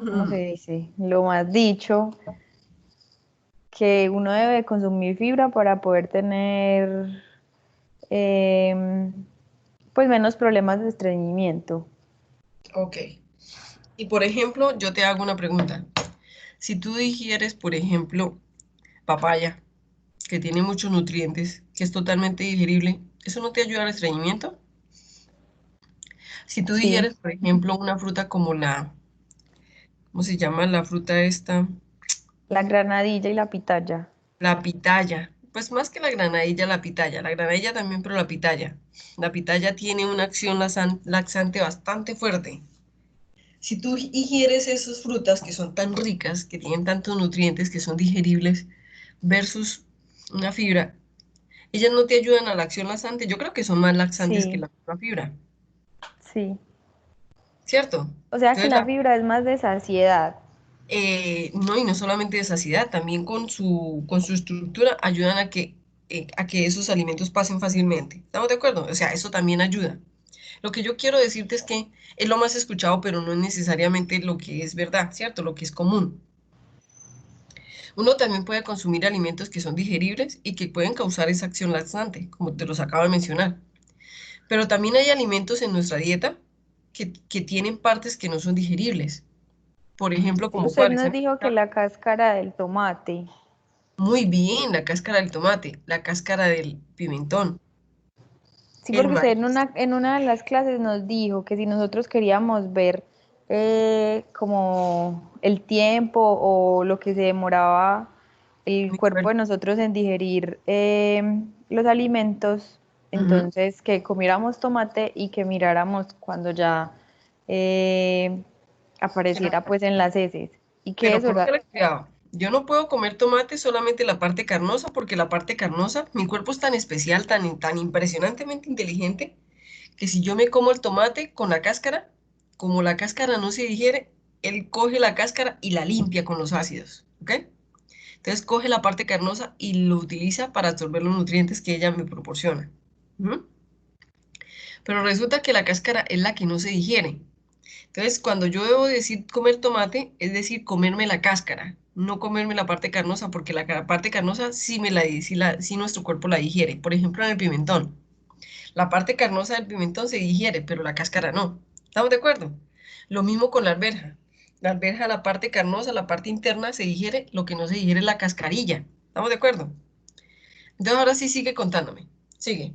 ¿cómo se Ujú. dice? Lo más dicho, que uno debe consumir fibra para poder tener pues menos problemas de estreñimiento. Ok. Y por ejemplo, yo te hago una pregunta. Si tú digieres, por ejemplo, papaya, que tiene muchos nutrientes, que es totalmente digerible, ¿eso no te ayuda al estreñimiento? Si tú Sí, digieres, por ejemplo, una fruta como ¿cómo se llama la fruta esta? la granadilla y la pitaya. La pitaya. Pues más que la granadilla, la pitaya. La granadilla también, pero la pitaya. La pitaya tiene una acción laxante bastante fuerte. Si tú ingieres esas frutas que son tan ricas, que tienen tantos nutrientes, que son digeribles, versus una fibra, ellas no te ayudan a la acción laxante. Yo creo que son más laxantes que Sí, la misma fibra, sí. ¿cierto? O sea que Entonces, la fibra es más de saciedad. no, y no solamente de saciedad, también con su estructura ayudan a que esos alimentos pasen fácilmente. ¿Estamos de acuerdo? O sea, eso también ayuda. Lo que yo quiero decirte es que es lo más escuchado, pero no es necesariamente lo que es verdad, ¿cierto? Lo que es común. Uno también puede consumir alimentos que son digeribles y que pueden causar esa acción laxante, como te los acabo de mencionar. Pero también hay alimentos en nuestra dieta que tienen partes que no son digeribles. Por ejemplo, como Usted cuáles. nos dijo que la cáscara del tomate. Muy bien, la cáscara del tomate, la cáscara del pimentón, Sí, el porque usted en maíz. una de las clases nos dijo que si nosotros queríamos ver como el tiempo o lo que se demoraba el Mi cuerpo de cuerpo. nosotros en digerir los alimentos, Ujú. entonces que comiéramos tomate y que miráramos cuando ya eh, apareciera pues en las heces. Y que Pero eso era, póngale cuidado. Yo no puedo comer tomate solamente la parte carnosa, porque la parte carnosa, mi cuerpo es tan especial, tan impresionantemente inteligente, que si yo me como el tomate con la cáscara, como la cáscara no se digiere, él coge la cáscara y la limpia con los ácidos, ¿ok? Entonces coge la parte carnosa y lo utiliza para absorber los nutrientes que ella me proporciona. ¿Mm? Pero resulta que la cáscara es la que no se digiere. Entonces, cuando yo debo decir comer tomate, es decir, comerme la cáscara, no comerme la parte carnosa, porque la parte carnosa sí nuestro cuerpo la digiere. Por ejemplo, en el pimentón. La parte carnosa del pimentón se digiere, pero la cáscara no. ¿Estamos de acuerdo? Lo mismo con la alberja. La alberja, la parte carnosa, la parte interna se digiere, lo que no se digiere es la cascarilla. ¿Estamos de acuerdo? Entonces ahora sí sigue contándome. Sigue.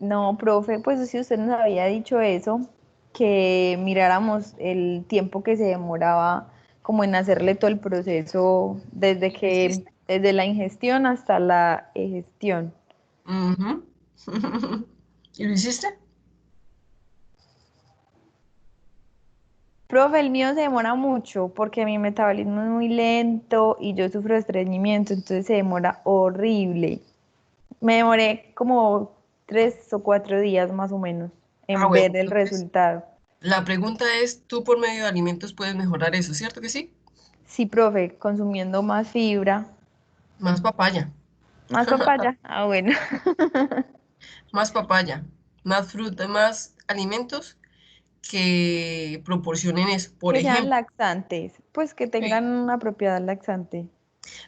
No, profe, pues si usted nos había dicho eso, que miráramos el tiempo que se demoraba como en hacerle todo el proceso ¿Lo hiciste? desde la ingestión hasta la egestión. Ujú. ¿Y lo hiciste? Profe, el mío se demora mucho porque mi metabolismo es muy lento y yo sufro de estreñimiento, entonces se demora horrible. Me demoré como 3 o 4 días más o menos Ah, en bueno, ver el entonces resultado. la pregunta es, ¿tú por medio de alimentos puedes mejorar eso, cierto que sí? Sí, profe, consumiendo más fibra, Más papaya, más papaya. Ah, bueno. más papaya, más fruta, más alimentos que proporcionen eso. Por Que sean ejemplo, laxantes, pues que tengan sí, una propiedad laxante.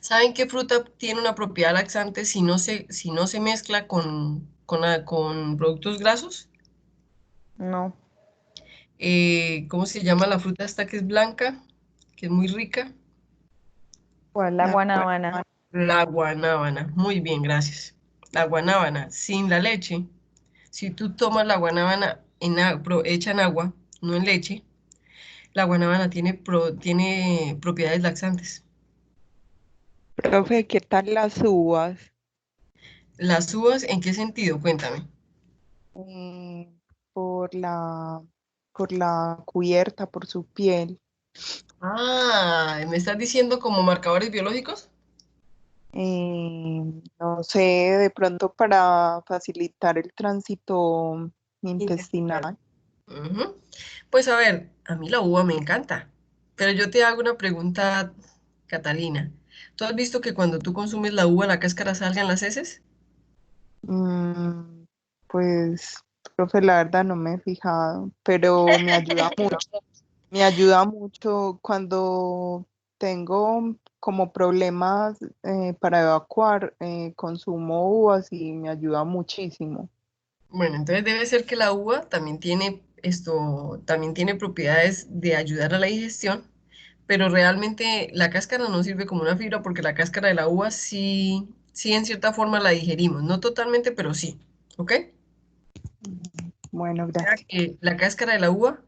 ¿saben qué fruta tiene una propiedad laxante si no se mezcla con productos grasos? No, ¿Cómo se llama la fruta esta que es blanca, que es muy rica? ¿cuál? La La guanábana. La guanábana. Muy bien, gracias. La guanábana sin la leche. Si tú tomas la guanábana hecha en agua, no en leche, la guanábana tiene propiedades laxantes. profe, ¿qué tal las uvas? ¿Las uvas en qué sentido? Cuéntame. Eh, por por la cubierta, por su piel. Ah, ¿me estás diciendo como marcadores biológicos? Eh, no sé, de pronto para facilitar el tránsito Intestinal. intestinal. Ujú. Pues a ver, a mí la uva me encanta, pero yo te hago una pregunta, Catalina. ¿Tú has visto que cuando tú consumes la uva, la cáscara salga en las heces? Mm, pues, profe, la verdad no me he fijado, pero me ayuda mucho. Me ayuda mucho cuando tengo como problemas para evacuar, consumo uvas y me ayuda muchísimo. Bueno, entonces debe ser que la uva también tiene propiedades de ayudar a la digestión, pero realmente la cáscara no sirve como una fibra porque la cáscara de la uva sí en cierta forma la digerimos, no totalmente, pero sí, ¿ok? Bueno, O sea gracias. que la cáscara de la uva,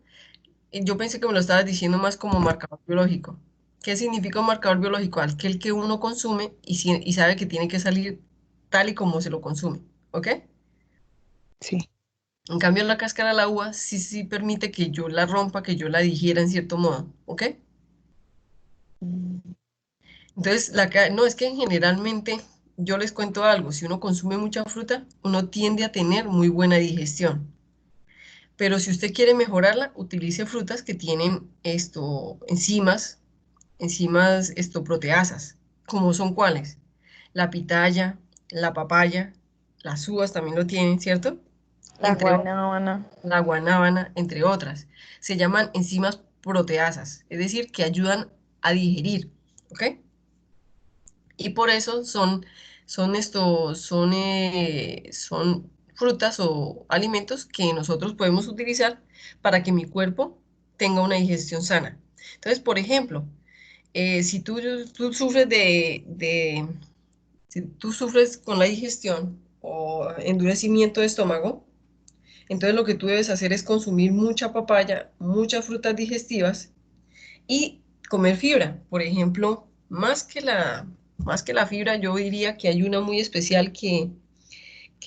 yo pensé que me lo estabas diciendo más como marcador biológico. ¿Qué significa un marcador biológico? Aquel que uno consume y sabe que tiene que salir tal y como se lo consume, ¿ok? Sí. En cambio, la cáscara de la uva sí permite que yo la rompa, que yo la digiera en cierto modo, ¿ok? Mm, Entonces, no, es que generalmente, yo les cuento algo, si uno consume mucha fruta, uno tiende a tener muy buena digestión. Pero si usted quiere mejorarla, utilice frutas que tienen proteasas, como son cuáles, la pitaya, la papaya, las uvas también lo tienen, ¿cierto? La Entre guanábana. la guanábana, entre otras. Se llaman enzimas proteasas, es decir, que ayudan a digerir, ¿ok? Y por eso son frutas o alimentos que nosotros podemos utilizar para que mi cuerpo tenga una digestión sana. Entonces, por ejemplo, si tú sufres si tú sufres con la digestión o endurecimiento de estómago, entonces lo que tú debes hacer es consumir mucha papaya, muchas frutas digestivas y comer fibra. Por ejemplo, más que la fibra, yo diría que hay una muy especial que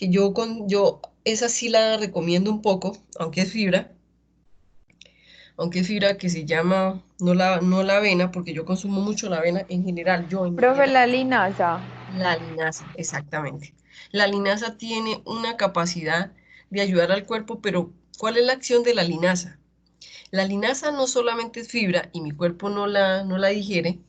yo esa sí la recomiendo un poco, aunque es fibra que se llama, no la avena, porque yo consumo mucho la avena en Profe, general, la linaza. la linaza, exactamente. La linaza tiene una capacidad de ayudar al cuerpo, pero ¿cuál es la acción de la linaza? La linaza no solamente es fibra y mi cuerpo no la digiere,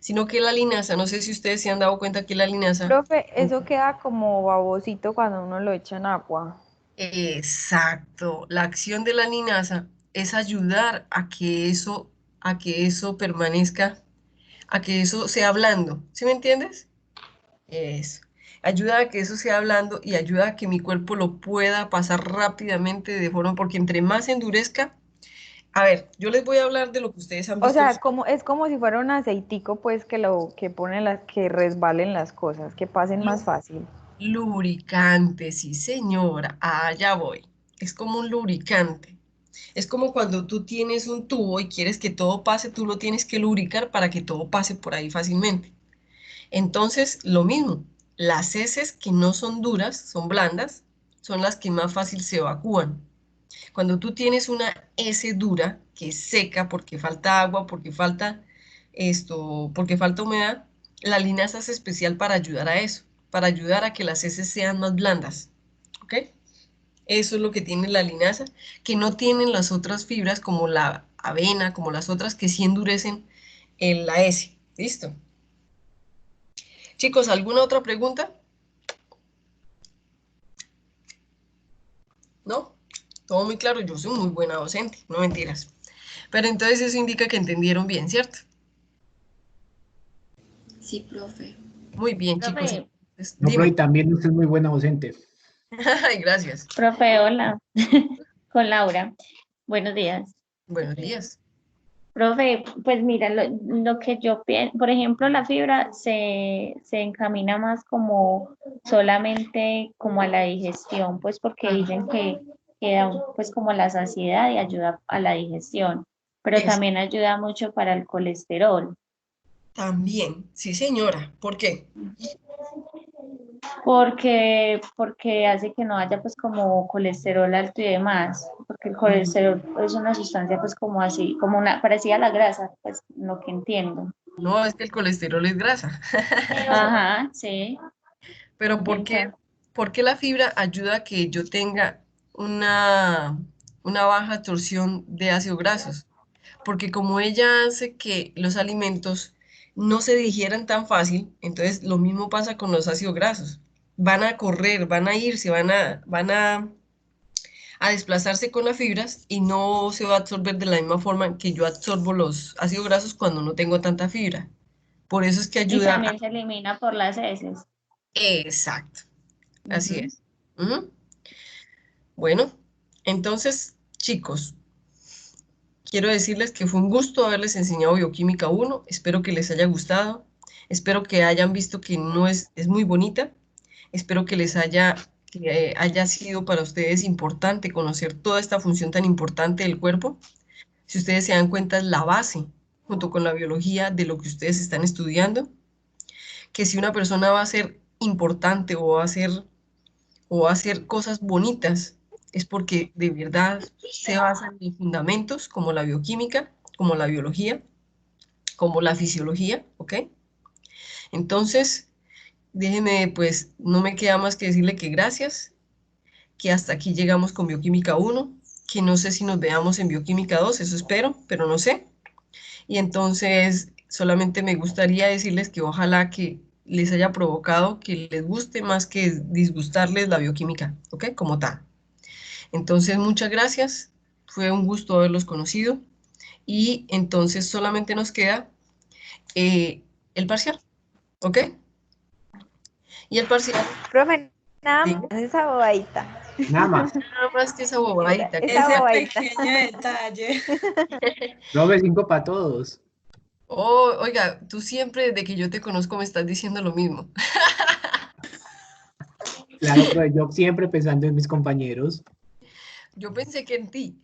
sino que la linaza, no sé si ustedes se han dado cuenta que la linaza, Profe, eso queda como babosito cuando uno lo echa en agua. exacto, la acción de la linaza es ayudar a que eso permanezca, a que eso sea blando, ¿sí me entiendes? Eso. Ayuda a que eso sea blando y ayuda a que mi cuerpo lo pueda pasar rápidamente de forma, porque entre más se endurezca, A ver, yo les voy a hablar de lo que ustedes han O visto. sea, es como si fuera un aceitico, pues, que pone que resbalen las cosas, que pasen más fácil. Lubricante, sí, señora. Allá voy. Es como un lubricante. Es como cuando tú tienes un tubo y quieres que todo pase, tú lo tienes que lubricar para que todo pase por ahí fácilmente. Entonces, lo mismo. Las heces que no son duras, son blandas, son las que más fácil se evacúan. Cuando tú tienes una S dura, que es seca porque falta agua, porque falta porque falta humedad, la linaza es especial para ayudar a eso, para ayudar a que las heces sean más blandas. ¿Ok? Eso es lo que tiene la linaza, que no tienen las otras fibras como la avena, como las otras que sí endurecen en la S. ¿Listo? Chicos, ¿alguna otra pregunta? ¿No? Todo muy claro, yo soy muy buena docente, no mentiras. Pero entonces eso indica que entendieron bien, ¿cierto? Sí, profe. Muy bien, chicos. Profe, Entonces, No, pero y dime. también usted es muy buena docente. Ay, gracias. profe, hola. Con Laura. Buenos días. Buenos días. Profe, pues mira, lo que yo pienso, por ejemplo, la fibra se encamina más como solamente como a la digestión, pues porque dicen que da pues como la saciedad y ayuda a la digestión, pero Es, también ayuda mucho para el colesterol. también, sí, señora. ¿Por qué? Porque hace que no haya pues como colesterol alto y demás, porque el Ujú. colesterol es una sustancia pues como así, como una, parecida a la grasa, pues lo que entiendo. No, es que el colesterol es grasa. Ajá, sí. Pero Entonces, por qué la fibra ayuda a que yo tenga una, una baja absorción de ácidos grasos? Porque como ella hace que los alimentos no se digieran tan fácil, entonces lo mismo pasa con los ácidos grasos. Van a correr, van a irse, van a desplazarse con las fibras y no se va a absorber de la misma forma que yo absorbo los ácidos grasos cuando no tengo tanta fibra. Por eso es que y ayuda a... también se elimina por las heces. Exacto, así Ujú. es. Ujú. Bueno, entonces, chicos, quiero decirles que fue un gusto haberles enseñado Bioquímica 1. Espero que les haya gustado. Espero que hayan visto que no es muy bonita. Espero que haya sido para ustedes importante conocer toda esta función tan importante del cuerpo. Si ustedes se dan cuenta, es la base, junto con la biología, de lo que ustedes están estudiando. Que si una persona va a ser importante o va a hacer cosas bonitas, es porque de verdad se basan en fundamentos como la bioquímica, como la biología, como la fisiología, ¿ok? Entonces, déjeme, pues, no me queda más que decirle que gracias, que hasta aquí llegamos con Bioquímica 1, que no sé si nos veamos en Bioquímica 2, eso espero, pero no sé. Y entonces, solamente me gustaría decirles que ojalá que les haya provocado que les guste más que disgustarles la bioquímica, ¿ok? Como tal. Entonces, muchas gracias. Fue un gusto haberlos conocido. Y entonces solamente nos queda el parcial, ¿ok? Y el parcial, Profe, nada digo, más esa bobadita. Nada más. nada más que esa bobadita. ¿Qué Esa sea? bobadita. Detalle. Profe, 5 para todos. Oh, oiga, tú siempre desde que yo te conozco me estás diciendo lo mismo. Claro, profe, yo siempre pensando en mis compañeros. Yo pensé que en ti.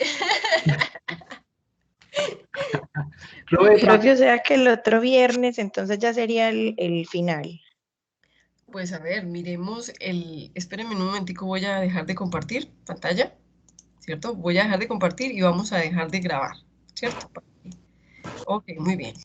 Muy Profe, bien. Profe, o sea que el otro viernes entonces ya sería el final. Pues a ver, miremos Espérenme un momentico, voy a dejar de compartir pantalla, ¿cierto? Voy a dejar de compartir y vamos a dejar de grabar, ¿cierto? Ok, muy bien.